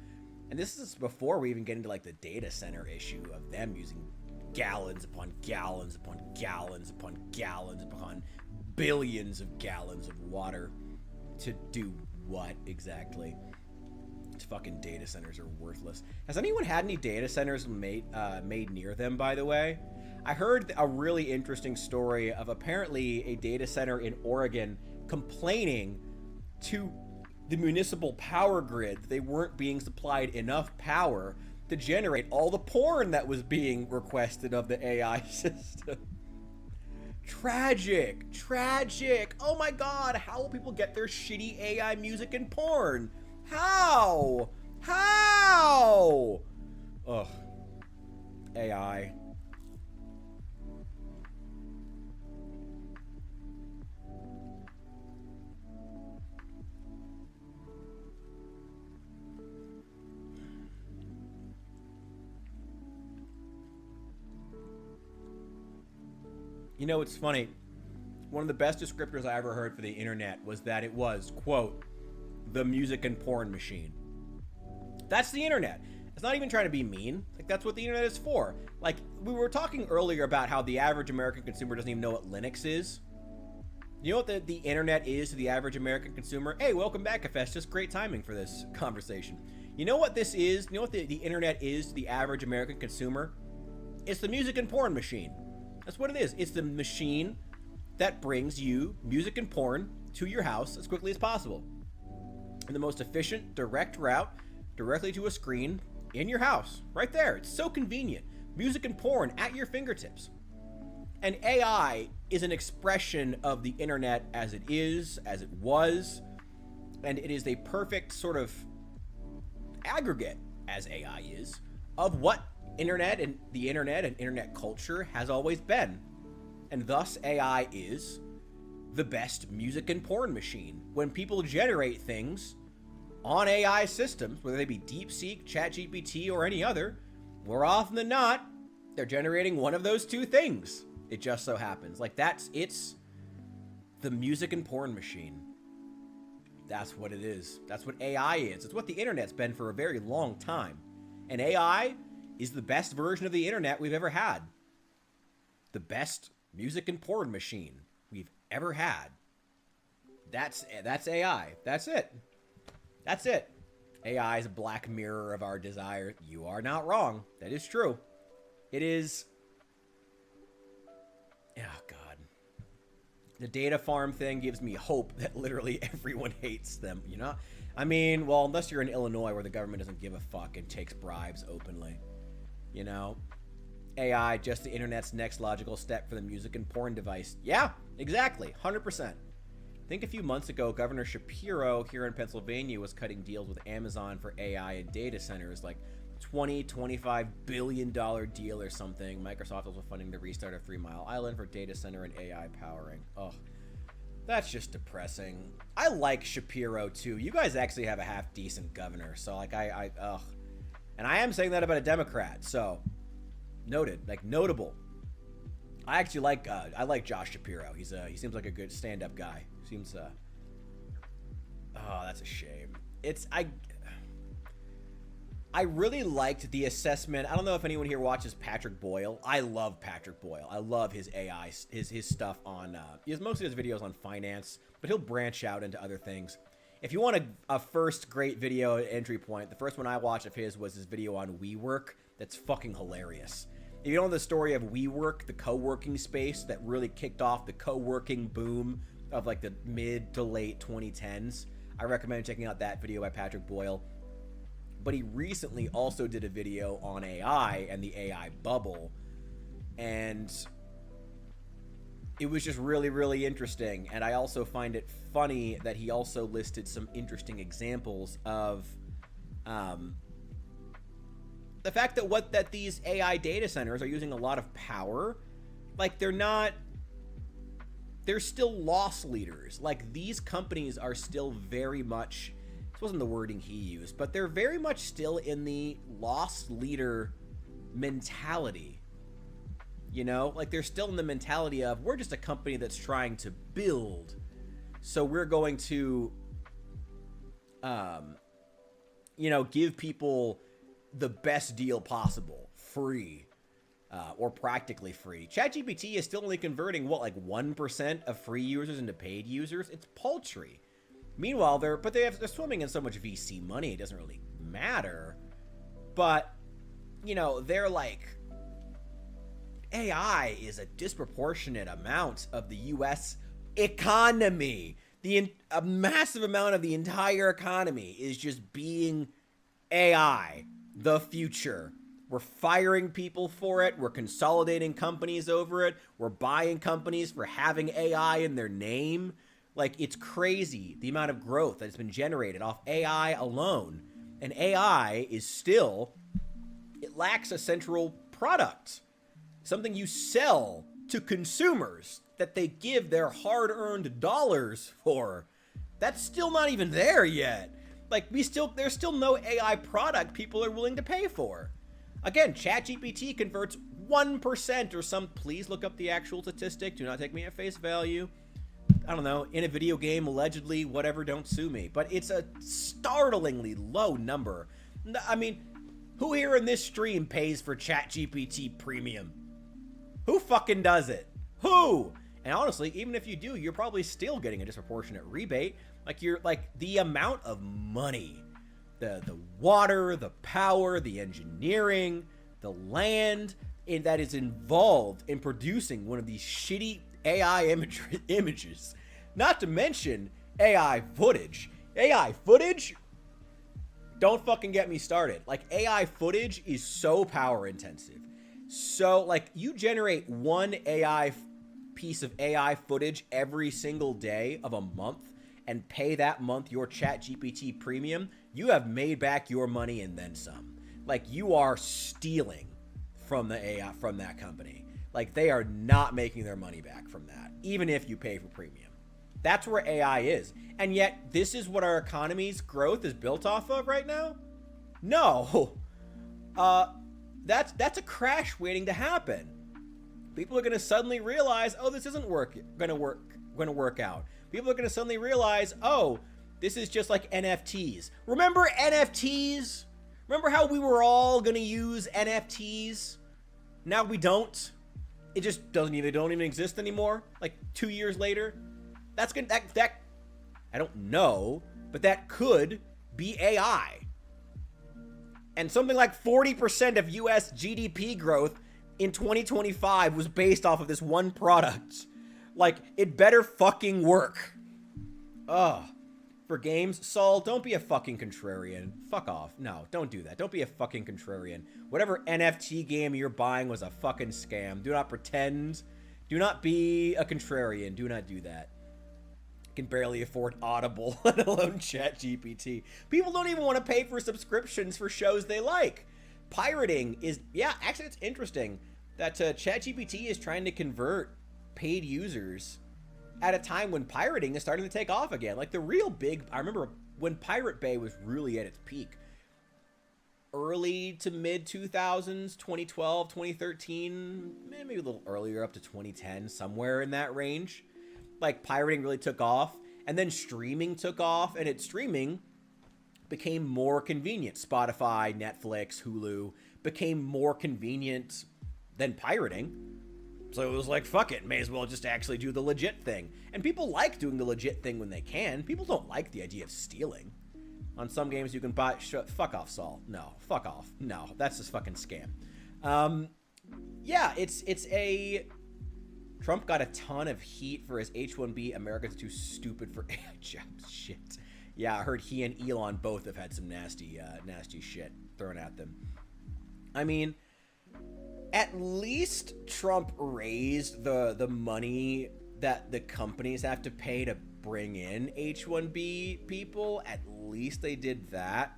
And this is before we even get into like the data center issue of them using gallons upon gallons upon gallons upon gallons upon billions of gallons of water to do what exactly? These fucking data centers are worthless. Has anyone had any data centers made near them, by the way? I heard a really interesting story of apparently a data center in Oregon complaining to the municipal power grid that they weren't being supplied enough power to generate all the porn that was being requested of the AI system. Tragic, tragic. Oh my god, how will people get their shitty AI music and porn? How? How? Ugh. AI. You know, it's funny. One of the best descriptors I ever heard for the internet was that it was, quote, the music and porn machine. That's the internet. It's not even trying to be mean. Like, that's what the internet is for. Like, we were talking earlier about how the average American consumer doesn't even know what Linux is. You know what the internet is to the average American consumer? Hey, welcome back, Hephaestus. Great timing for this conversation. You know what this is? You know what the internet is to the average American consumer? It's the music and porn machine. That's what it is. It's the machine that brings you music and porn to your house as quickly as possible. And the most efficient, direct route directly to a screen in your house. Right there. It's so convenient. Music and porn at your fingertips. And AI is an expression of the internet as it is, as it was. And it is a perfect sort of aggregate, as AI is, of what internet and internet culture has always been. And thus AI is the best music and porn machine. When people generate things on AI systems, whether they be DeepSeek, ChatGPT, or any other, more often than not, they're generating one of those two things. It just so happens. Like, it's the music and porn machine. That's what it is. That's what AI is. It's what the internet's been for a very long time. And AI is the best version of the internet we've ever had. The best music and porn machine we've ever had. That's AI. That's it. That's it. AI is a black mirror of our desire. You are not wrong. That is true. It is... Oh, God. The data farm thing gives me hope that literally everyone hates them, you know? I mean, well, unless you're in Illinois where the government doesn't give a fuck and takes bribes openly. You know, AI, just the internet's next logical step for the music and porn device. Yeah, exactly. 100%. I think a few months ago, Governor Shapiro here in Pennsylvania was cutting deals with Amazon for AI and data centers, like $25 billion deal or something. Microsoft also funding the restart of 3 Mile Island for data center and AI powering. Oh, that's just depressing. I like Shapiro too. You guys actually have a half decent governor. So like ugh. And I am saying that about a Democrat, so noted, like notable. I actually like Josh Shapiro. He seems like a good stand-up guy. Seems oh, that's a shame. I really liked the assessment. I don't know if anyone here watches Patrick Boyle. I love Patrick Boyle. I love his AI, his stuff on he has most of his videos on finance, but he'll branch out into other things. If you want a first great video entry point, the first one I watched of his was his video on WeWork. That's fucking hilarious. If you know the story of WeWork, the co-working space that really kicked off the co-working boom of like the mid to late 2010s, I recommend checking out that video by Patrick Boyle. But he recently also did a video on AI and the AI bubble, and it was just really, really interesting. And I also find it funny that he also listed some interesting examples of the fact that these AI data centers are using a lot of power. Like, they're still loss leaders. Like, these companies are still very much this wasn't the wording he used, but they're very much still in the lost leader mentality. You know, like they're still in the mentality of, we're just a company that's trying to build, so we're going to you know, give people the best deal possible, free, or practically free. ChatGPT is still only converting, what, like 1% of free users into paid users? It's paltry. Meanwhile, they're swimming in so much VC money, it doesn't really matter. But, you know, they're like, AI is a disproportionate amount of the U.S. economy. A massive amount of the entire economy is just being AI, the future. We're firing people for it. We're consolidating companies over it. We're buying companies for having AI in their name. Like, it's crazy the amount of growth that's been generated off AI alone. And AI is still, it lacks a central product. Something you sell to consumers that they give their hard-earned dollars for. That's still not even there yet. Like, there's still no AI product people are willing to pay for. Again, ChatGPT converts 1% or some, please look up the actual statistic. Do not take me at face value. I don't know, in a video game, allegedly, whatever, don't sue me. But it's a startlingly low number. I mean, who here in this stream pays for ChatGPT Premium? Who fucking does it? Who? And honestly, even if you do, you're probably still getting a disproportionate rebate. Like, you're like, the amount of money, the water, the power, the engineering, the land that is involved in producing one of these shitty AI images. Not to mention AI footage. AI footage? Don't fucking get me started. Like, AI footage is so power intensive. So, like, you generate one AI piece of AI footage every single day of a month and pay that month your ChatGPT Premium, you have made back your money and then some. Like, you are stealing from the AI, from that company. Like, they are not making their money back from that, even if you pay for premium. That's where AI is. And yet, this is what our economy's growth is built off of right now? No. That's a crash waiting to happen. People are going to suddenly realize, oh, this isn't going to work out. People are going to suddenly realize, oh, this is just like NFTs. Remember NFTs? Remember how we were all going to use NFTs? Now we don't. It just don't even exist anymore. Like 2 years later, that's gonna that I don't know, but that could be AI. And something like 40% of US GDP growth in 2025 was based off of this one product. Like, it better fucking work. Ugh. For games, Saul, don't be a fucking contrarian. Fuck off. No, don't do that. Don't be a fucking contrarian. Whatever NFT game you're buying was a fucking scam. Do not pretend. Do not be a contrarian. Do not do that. Can barely afford Audible, let alone ChatGPT. People don't even want to pay for subscriptions for shows they like. Pirating is, yeah, actually it's interesting that ChatGPT is trying to convert paid users at a time when pirating is starting to take off again. Like, the real big, I remember when Pirate Bay was really at its peak, early to mid 2000s, 2012, 2013, maybe a little earlier, up to 2010, somewhere in that range. Like, pirating really took off, and then streaming took off, and streaming became more convenient. Spotify, Netflix, Hulu became more convenient than pirating. So it was like, fuck it, may as well just actually do the legit thing. And people like doing the legit thing when they can. People don't like the idea of stealing. On some games you can buy, fuck off, Saul. No, fuck off. No, that's just fucking scam. Yeah, it's a... Trump got a ton of heat for his H-1B. America's too stupid for AI jobs. Shit. Yeah, I heard he and Elon both have had some nasty shit thrown at them. I mean, at least Trump raised the money that the companies have to pay to bring in H-1B people. At least they did that.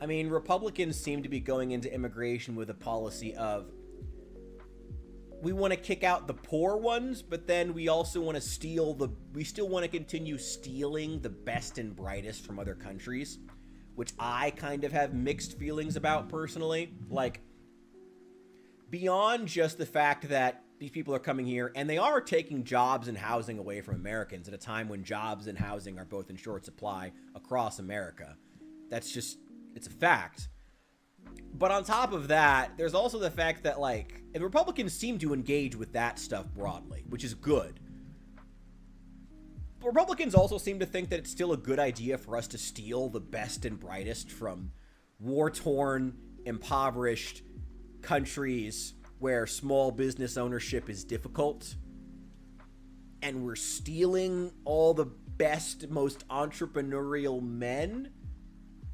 I mean, Republicans seem to be going into immigration with a policy of, we want to kick out the poor ones, but then we also want to we still want to continue stealing the best and brightest from other countries. which I kind of have mixed feelings about personally. Like, beyond just the fact that these people are coming here and they are taking jobs and housing away from Americans at a time when jobs and housing are both in short supply across America. That's just, it's a fact. But on top of that, there's also the fact that, like, and Republicans seem to engage with that stuff broadly, which is good. But Republicans also seem to think that it's still a good idea for us to steal the best and brightest from war-torn, impoverished countries where small business ownership is difficult. And we're stealing all the best, most entrepreneurial men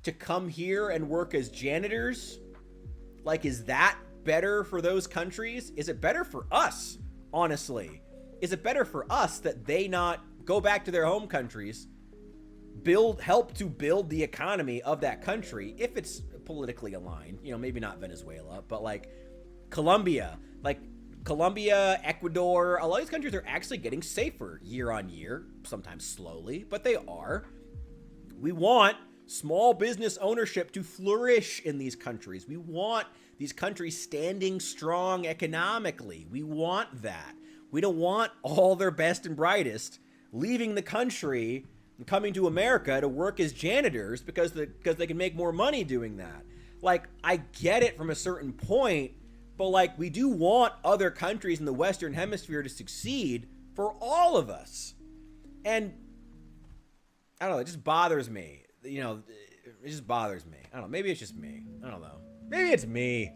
to come here and work as janitors? Like, is that better for those countries? Is it better for us, honestly? Is it better for us that they not go back to their home countries, help to build the economy of that country, if it's politically aligned? You know, maybe not Venezuela, but like Colombia, Ecuador, a lot of these countries are actually getting safer year on year, sometimes slowly, but they are. We want small business ownership to flourish in these countries. We want these countries standing strong economically. We want that. We don't want all their best and brightest leaving the country and coming to America to work as janitors because they can make more money doing that. Like, I get it from a certain point, but like, we do want other countries in the Western Hemisphere to succeed for all of us. And I don't know, it just bothers me. You know, it just bothers me. I don't know. Maybe it's just me. I don't know. Maybe it's me.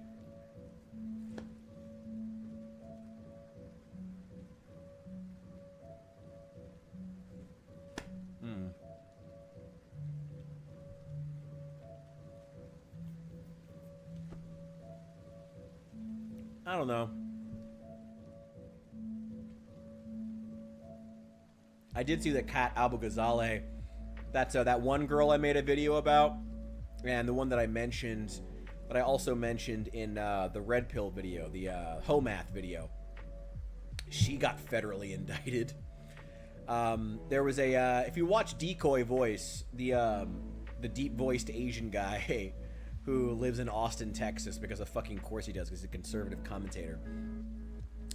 I don't know. I did see that Kat Albu-Ghazaleh, that's that one girl I made a video about, and the one that I mentioned, that I also mentioned in the Red Pill video, the Homath video. She got federally indicted. There was a, if you watch Decoy Voice, the deep-voiced Asian guy who lives in Austin, Texas, because of fucking course he does, because he's a conservative commentator.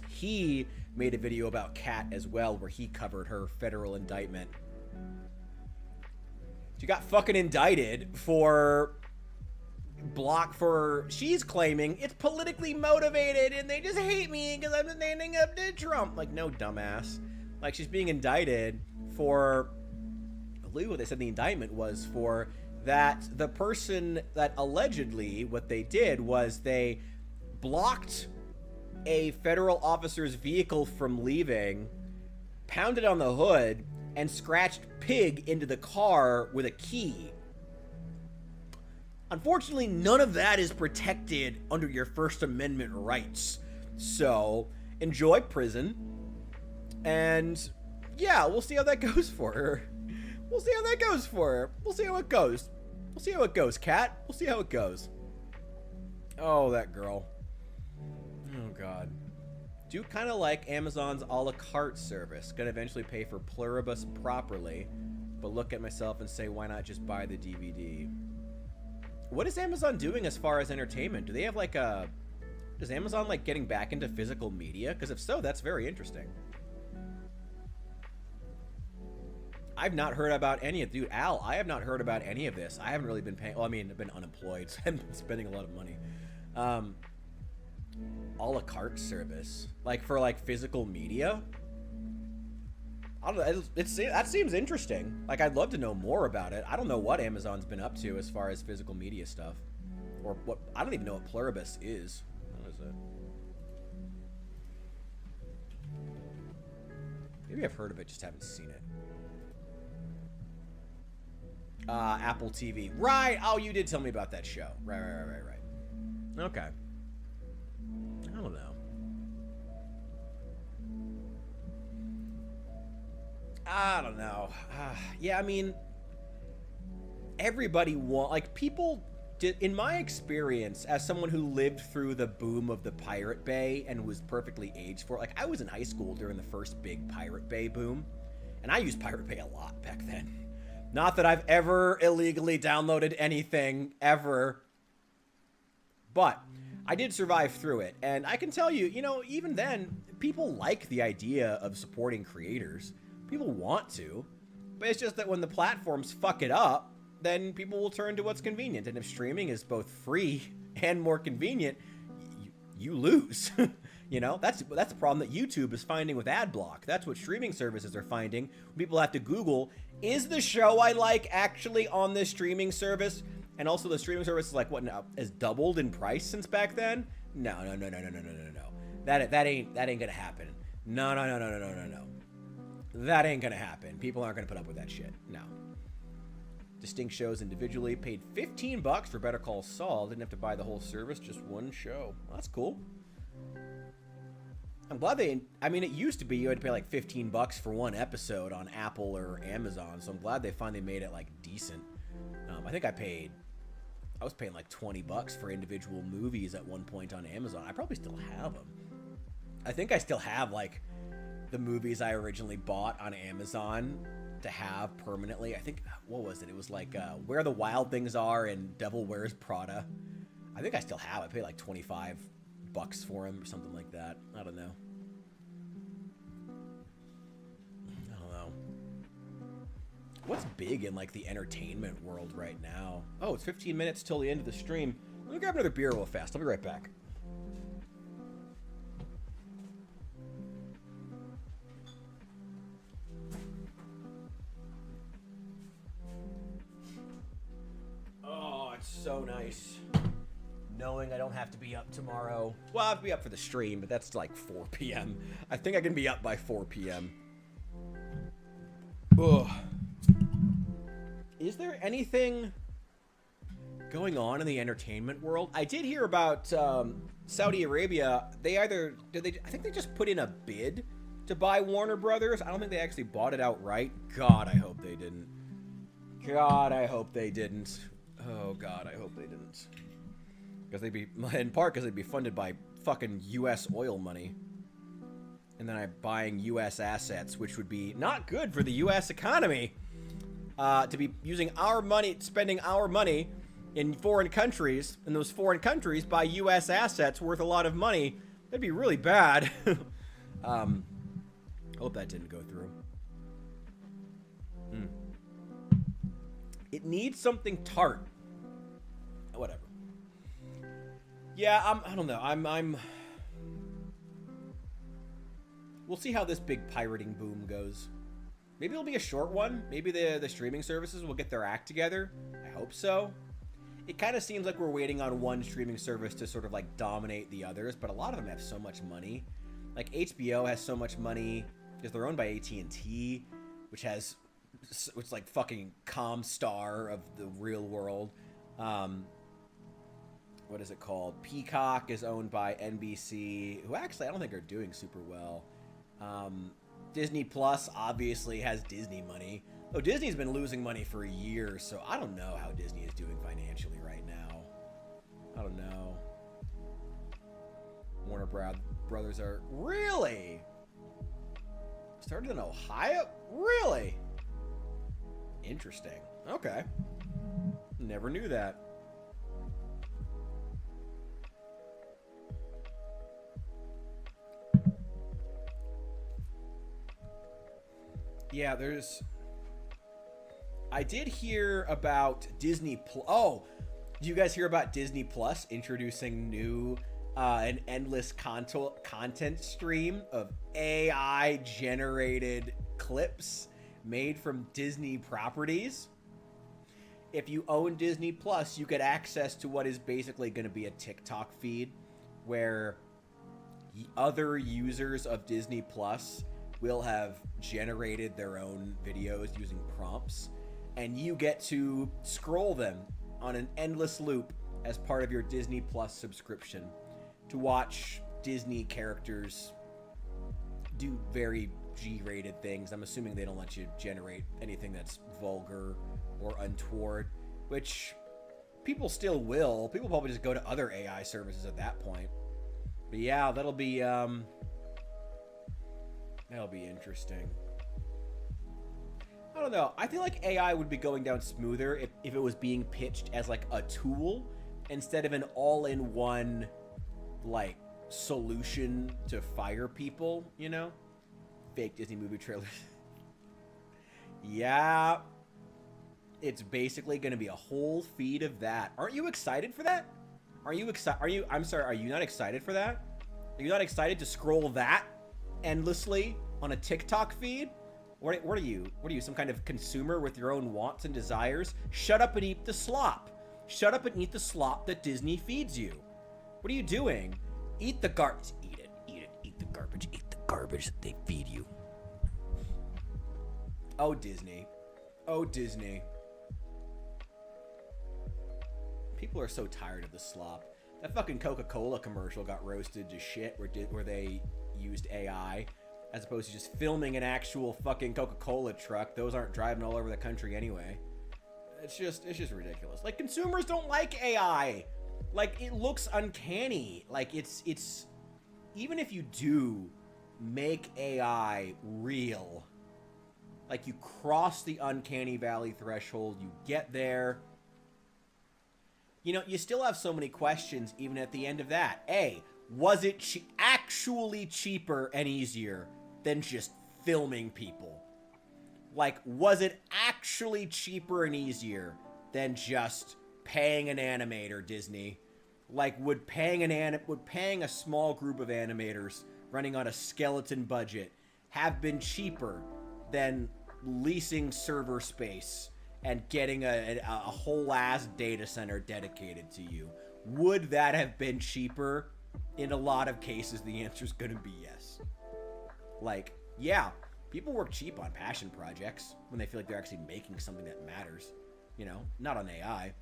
He made a video about Kat as well, where he covered her federal indictment. She got fucking indicted for she's claiming it's politically motivated and they just hate me because I'm standing up to Trump. Like, no, dumbass. Like, she's being indicted for, I believe what they said the indictment was for, that the person that allegedly what they did was they blocked a federal officer's vehicle from leaving, pounded on the hood, and scratched pig into the car with a key. Unfortunately, none of that is protected under your First Amendment rights. So, enjoy prison. And, yeah, we'll see how that goes for her. We'll see how that goes for her. We'll see how it goes. We'll see how it goes, Kat. We'll see how it goes. Oh, that girl. Oh, God. Do kind of like Amazon's a la carte service. Gonna eventually pay for Pluribus properly, but look at myself and say, why not just buy the DVD? What is Amazon doing as far as entertainment? Do they have like a... Is Amazon like getting back into physical media? Because if so, that's very interesting. I've not heard about any of... Dude, Al, I have not heard about any of this. I haven't really been paying... Well, I mean, I've been unemployed, so I've been spending a lot of money. A la carte service. Like, for, like, physical media? I don't know. That seems interesting. Like, I'd love to know more about it. I don't know what Amazon's been up to as far as physical media stuff. Or what... I don't even know what Pluribus is. What is it? Maybe I've heard of it, just haven't seen it. Apple TV. Right! Oh, you did tell me about that show. Right. Okay. I don't know. I don't know. Yeah, I mean, everybody like, people did, in my experience, as someone who lived through the boom of the Pirate Bay and was perfectly aged for it, like, I was in high school during the first big Pirate Bay boom, and I used Pirate Bay a lot back then. Not that I've ever illegally downloaded anything, ever. But I did survive through it. And I can tell you, you know, even then, people like the idea of supporting creators. People want to. But it's just that when the platforms fuck it up, then people will turn to what's convenient. And if streaming is both free and more convenient, you lose. You know, that's the problem that YouTube is finding with ad block. That's what streaming services are finding. People have to Google, is the show I like actually on this streaming service? And also the streaming service is like, what now, has doubled in price since back then? No. That ain't gonna happen. No. That ain't gonna happen. People aren't gonna put up with that shit. No. Distinct shows individually. Paid $15 for Better Call Saul. Didn't have to buy the whole service, just one show. Well, that's cool. I'm glad I mean, it used to be you had to pay like $15 for one episode on Apple or Amazon, so I'm glad they finally made it like decent. I think I was paying like $20 for individual movies at one point on Amazon. I probably still have them. I think I still have like the movies I originally bought on Amazon to have permanently. I think, what was it? It was like Where the Wild Things Are and Devil Wears Prada. I think I still have. I paid like $25 for them or something like that. I don't know. What's big in like the entertainment world right now? Oh, it's 15 minutes till the end of the stream. Let me grab another beer real fast. I'll be right back. Oh, it's so nice knowing I don't have to be up tomorrow. Well, I'll have to be up for the stream, but that's like 4 p.m. I think I can be up by 4 p.m. Ugh. Is there anything going on in the entertainment world? I did hear about Saudi Arabia. I think they just put in a bid to buy Warner Brothers. I don't think they actually bought it outright. God, I hope they didn't. God, I hope they didn't. Oh, God, I hope they didn't. In part because they'd be funded by fucking U.S. oil money. And then I'm buying U.S. assets, which would be not good for the U.S. economy. To be using our money, spending our money in foreign countries, and those foreign countries buy U.S. assets worth a lot of money. That'd be really bad. Hope that didn't go through. It needs something tart. Whatever. Yeah, I don't know. I'm. We'll see how this big pirating boom goes. Maybe it'll be a short one. Maybe the streaming services will get their act together. I hope so. It kind of seems like we're waiting on one streaming service to sort of like dominate the others, but a lot of them have so much money. Like HBO has so much money because they're owned by AT&T, which like fucking Comstar of the real world. What is it called? Peacock is owned by NBC, who actually I don't think are doing super well. Disney Plus obviously has Disney money. Though Disney's been losing money for years, so I don't know how Disney is doing financially right now. I don't know. Warner Brothers are... Really? Started in Ohio? Really? Interesting. Okay. Never knew that. Yeah, there's... I did hear about Disney Plus. Oh, do you guys hear about Disney Plus introducing new, an endless content stream of AI-generated clips made from Disney properties? If you own Disney Plus, you get access to what is basically going to be a TikTok feed where other users of Disney Plus will have generated their own videos using prompts, and you get to scroll them on an endless loop as part of your Disney Plus subscription to watch Disney characters do very G-rated things. I'm assuming they don't let you generate anything that's vulgar or untoward, which people still will. People probably just go to other AI services at that point. But yeah, that'll be interesting. I don't know. I feel like AI would be going down smoother if it was being pitched as like a tool instead of an all-in-one like solution to fire people, you know? Fake Disney movie trailers. Yeah. It's basically going to be a whole feed of that. Aren't you excited for that? Are you excited? I'm sorry, are you not excited for that? Are you not excited to scroll that endlessly on a TikTok feed? What are you? What are you, some kind of consumer with your own wants and desires? Shut up and eat the slop. Shut up and eat the slop that Disney feeds you. What are you doing? Eat the garbage. Eat it. Eat it. Eat the garbage. Eat the garbage that they feed you. Oh, Disney. Oh, Disney. People are so tired of the slop. That fucking Coca-Cola commercial got roasted to shit where they used AI as opposed to just filming an actual fucking Coca-Cola truck. Those aren't driving all over the country anyway. It's just ridiculous. Like, consumers don't like AI. Like, it looks uncanny. Like, it's even if you do make AI real, like, you cross the uncanny valley threshold, you get there, you know, you still have so many questions even at the end of that. A, was it actually cheaper and easier than just filming people? Like, was it actually cheaper and easier than just paying an animator, Disney? Like, would paying a small group of animators running on a skeleton budget have been cheaper than leasing server space and getting a whole ass data center dedicated to you? Would that have been cheaper? In a lot of cases, the answer is going to be yes. Like, yeah, people work cheap on passion projects when they feel like they're actually making something that matters, you know, not on AI.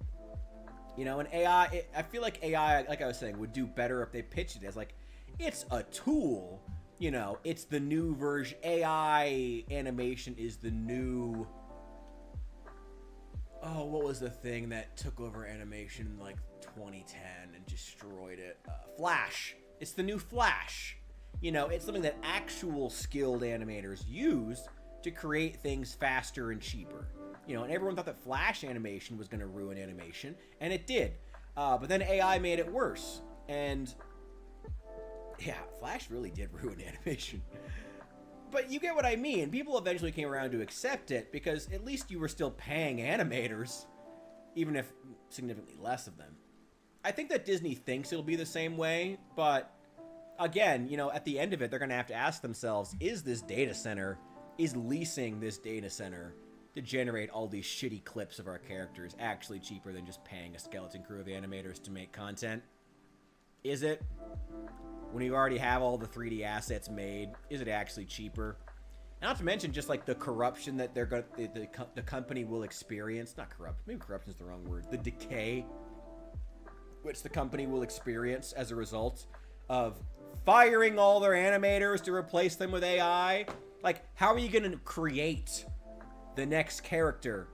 You know, and AI, I feel like AI, like I was saying, would do better if they pitched it as like, it's a tool, you know, it's the new version. AI animation is the new, oh, what was the thing that took over animation in like 2010 and destroyed it? Flash. It's the new Flash. You know, it's something that actual skilled animators use to create things faster and cheaper. You know, and everyone thought that Flash animation was going to ruin animation, and it did. But then AI made it worse. And yeah, Flash really did ruin animation. But you get what I mean. People eventually came around to accept it because at least you were still paying animators, even if significantly less of them. I think that Disney thinks it'll be the same way, but again, you know, at the end of it, they're going to have to ask themselves, is leasing this data center to generate all these shitty clips of our characters actually cheaper than just paying a skeleton crew of animators to make content? Is it? When you already have all the 3D assets made, is it actually cheaper? And not to mention just like the corruption that the company will experience. Not corrupt, maybe corruption is the wrong word. The decay which the company will experience as a result of firing all their animators to replace them with AI. Like, how are you going to create the next character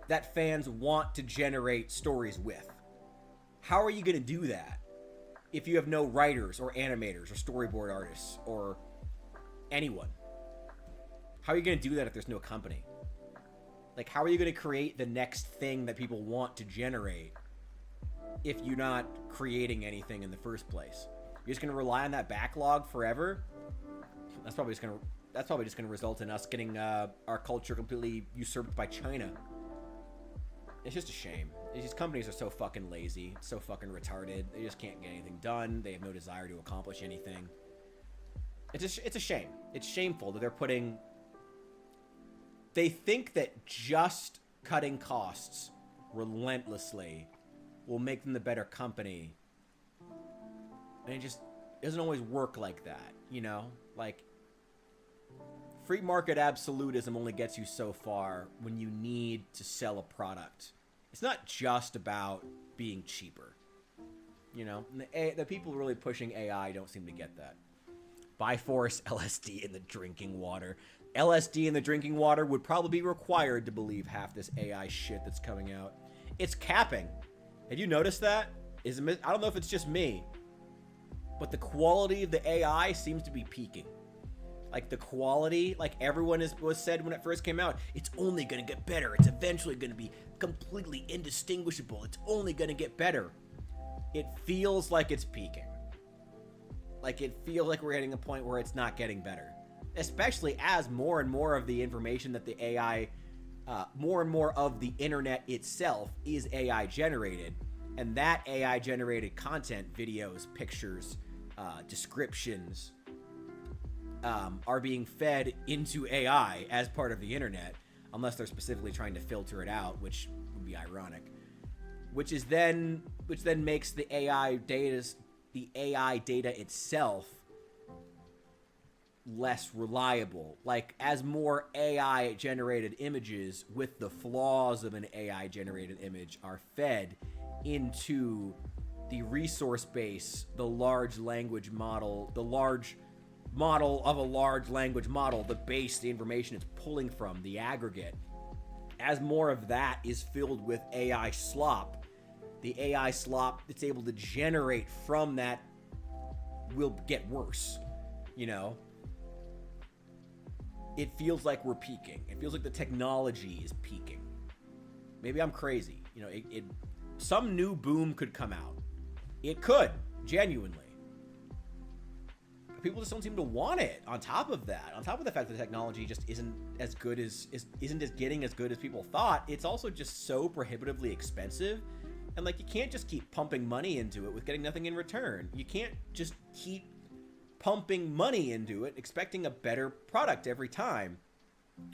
that fans want to generate stories with? How are you going to do that if you have no writers or animators or storyboard artists or anyone? How are you going to do that if there's no company? Like, how are you going to create the next thing that people want to generate if you're not creating anything in the first place? You're just going to rely on that backlog forever? That's probably just going to result in us getting our culture completely usurped by China. It's just a shame. These companies are so fucking lazy, so fucking retarded. They just can't get anything done. They have no desire to accomplish anything. It's a shame. It's shameful that they're putting... They think that just cutting costs relentlessly will make them the better company. And it just doesn't always work like that, you know? Like, free market absolutism only gets you so far when you need to sell a product. It's not just about being cheaper, you know? And the people really pushing AI don't seem to get that. By force, LSD in the drinking water. LSD in the drinking water would probably be required to believe half this AI shit that's coming out. It's capping. Have you noticed that? I don't know if it's just me, but the quality of the AI seems to be peaking. Like the quality, like everyone was said when it first came out, it's only going to get better. It's eventually going to be completely indistinguishable. It's only going to get better. It feels like it's peaking. Like it feels like we're hitting a point where it's not getting better. Especially as more and more of the information that the AI, more and more of the internet itself is AI generated. And that AI generated content, videos, pictures, descriptions, are being fed into AI as part of the internet, unless they're specifically trying to filter it out, which would be ironic. Which then makes the AI data itself less reliable. Like, as more AI generated images with the flaws of an AI generated image are fed into the resource base, the large language model, the large model of a large language model, the base, the information it's pulling from, the aggregate. As more of that is filled with AI slop, the AI slop it's able to generate from that will get worse, you know? It feels like we're peaking. It feels like the technology is peaking. Maybe I'm crazy. You know, some new boom could come out. It could, genuinely. People just don't seem to want it. On top of that, on top of the fact that the technology just isn't as good isn't as getting as good as people thought, it's also just so prohibitively expensive. And like, you can't just keep pumping money into it with getting nothing in return. You can't just keep pumping money into it expecting a better product every time.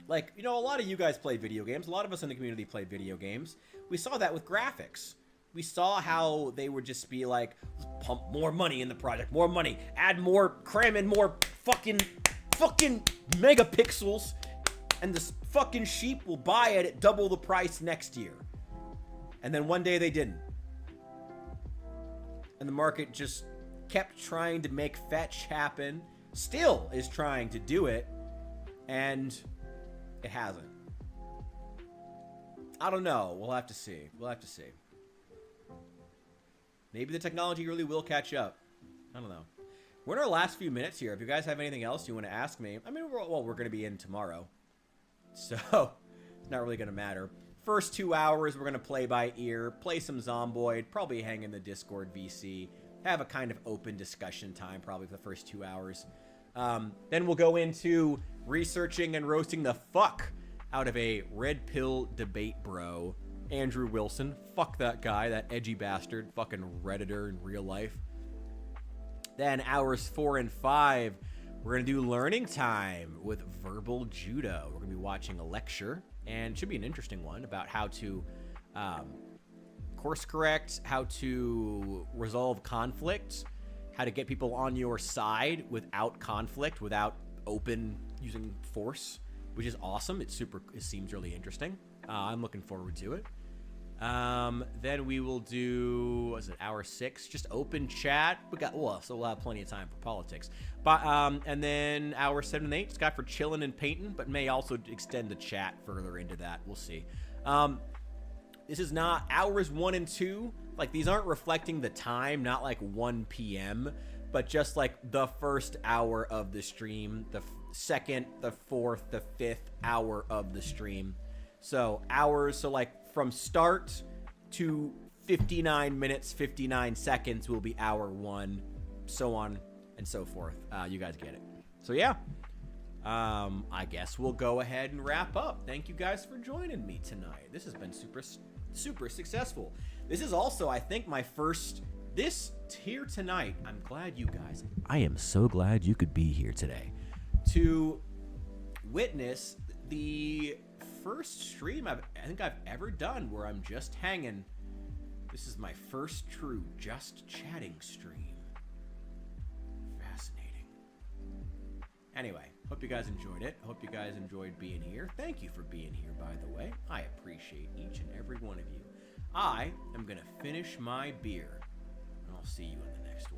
Like, you know, a lot of you guys play video games. A lot of us in the community play video games. We saw that with graphics. We saw how they would just be like, pump more money in the project, more money, add more, cram in more fucking megapixels, and the fucking sheep will buy it at double the price next year. And then one day they didn't. And the market just kept trying to make fetch happen, still is trying to do it, and it hasn't. I don't know. We'll have to see. We'll have to see. Maybe the technology really will catch up. I don't know. We're in our last few minutes here. If you guys have anything else you want to ask me, I mean, we're going to be in tomorrow, so it's not really going to matter. First 2 hours, we're going to play by ear, play some Zomboid, probably hang in the Discord VC, have a kind of open discussion time probably for the first 2 hours. Then we'll go into researching and roasting the fuck out of a red pill debate bro, Andrew Wilson. Fuck that guy, that edgy bastard, fucking Redditor in real life. Then hours 4 and 5, we're going to do learning time with verbal judo. We're going to be watching a lecture, and it should be an interesting one about how to course correct, how to resolve conflict, how to get people on your side without conflict, without open using force, which is awesome. It seems really interesting. I'm looking forward to it. Then we will do, what is it, hour 6? Just open chat. So we'll have plenty of time for politics. But and then hour 7 and 8, it's got for chilling and painting, but may also extend the chat further into that. We'll see. This is not hours 1 and 2. Like, these aren't reflecting the time, not like 1 p.m., but just like the first hour of the stream, the second, the fourth, the fifth hour of the stream. So hours, so like from start to 59 minutes, 59 seconds will be hour 1, so on and so forth. You guys get it. So yeah, I guess we'll go ahead and wrap up. Thank you guys for joining me tonight. This has been super successful. This is also, I think, my first this here tonight. I'm glad you guys, I am so glad you could be here today to witness the first stream I think I've ever done where I'm just hanging. This is my first true just chatting stream. Fascinating. Anyway, hope you guys enjoyed it. Hope you guys enjoyed being here. Thank you for being here, by the way. I appreciate each and every one of you. I am going to finish my beer, and I'll see you in the next one.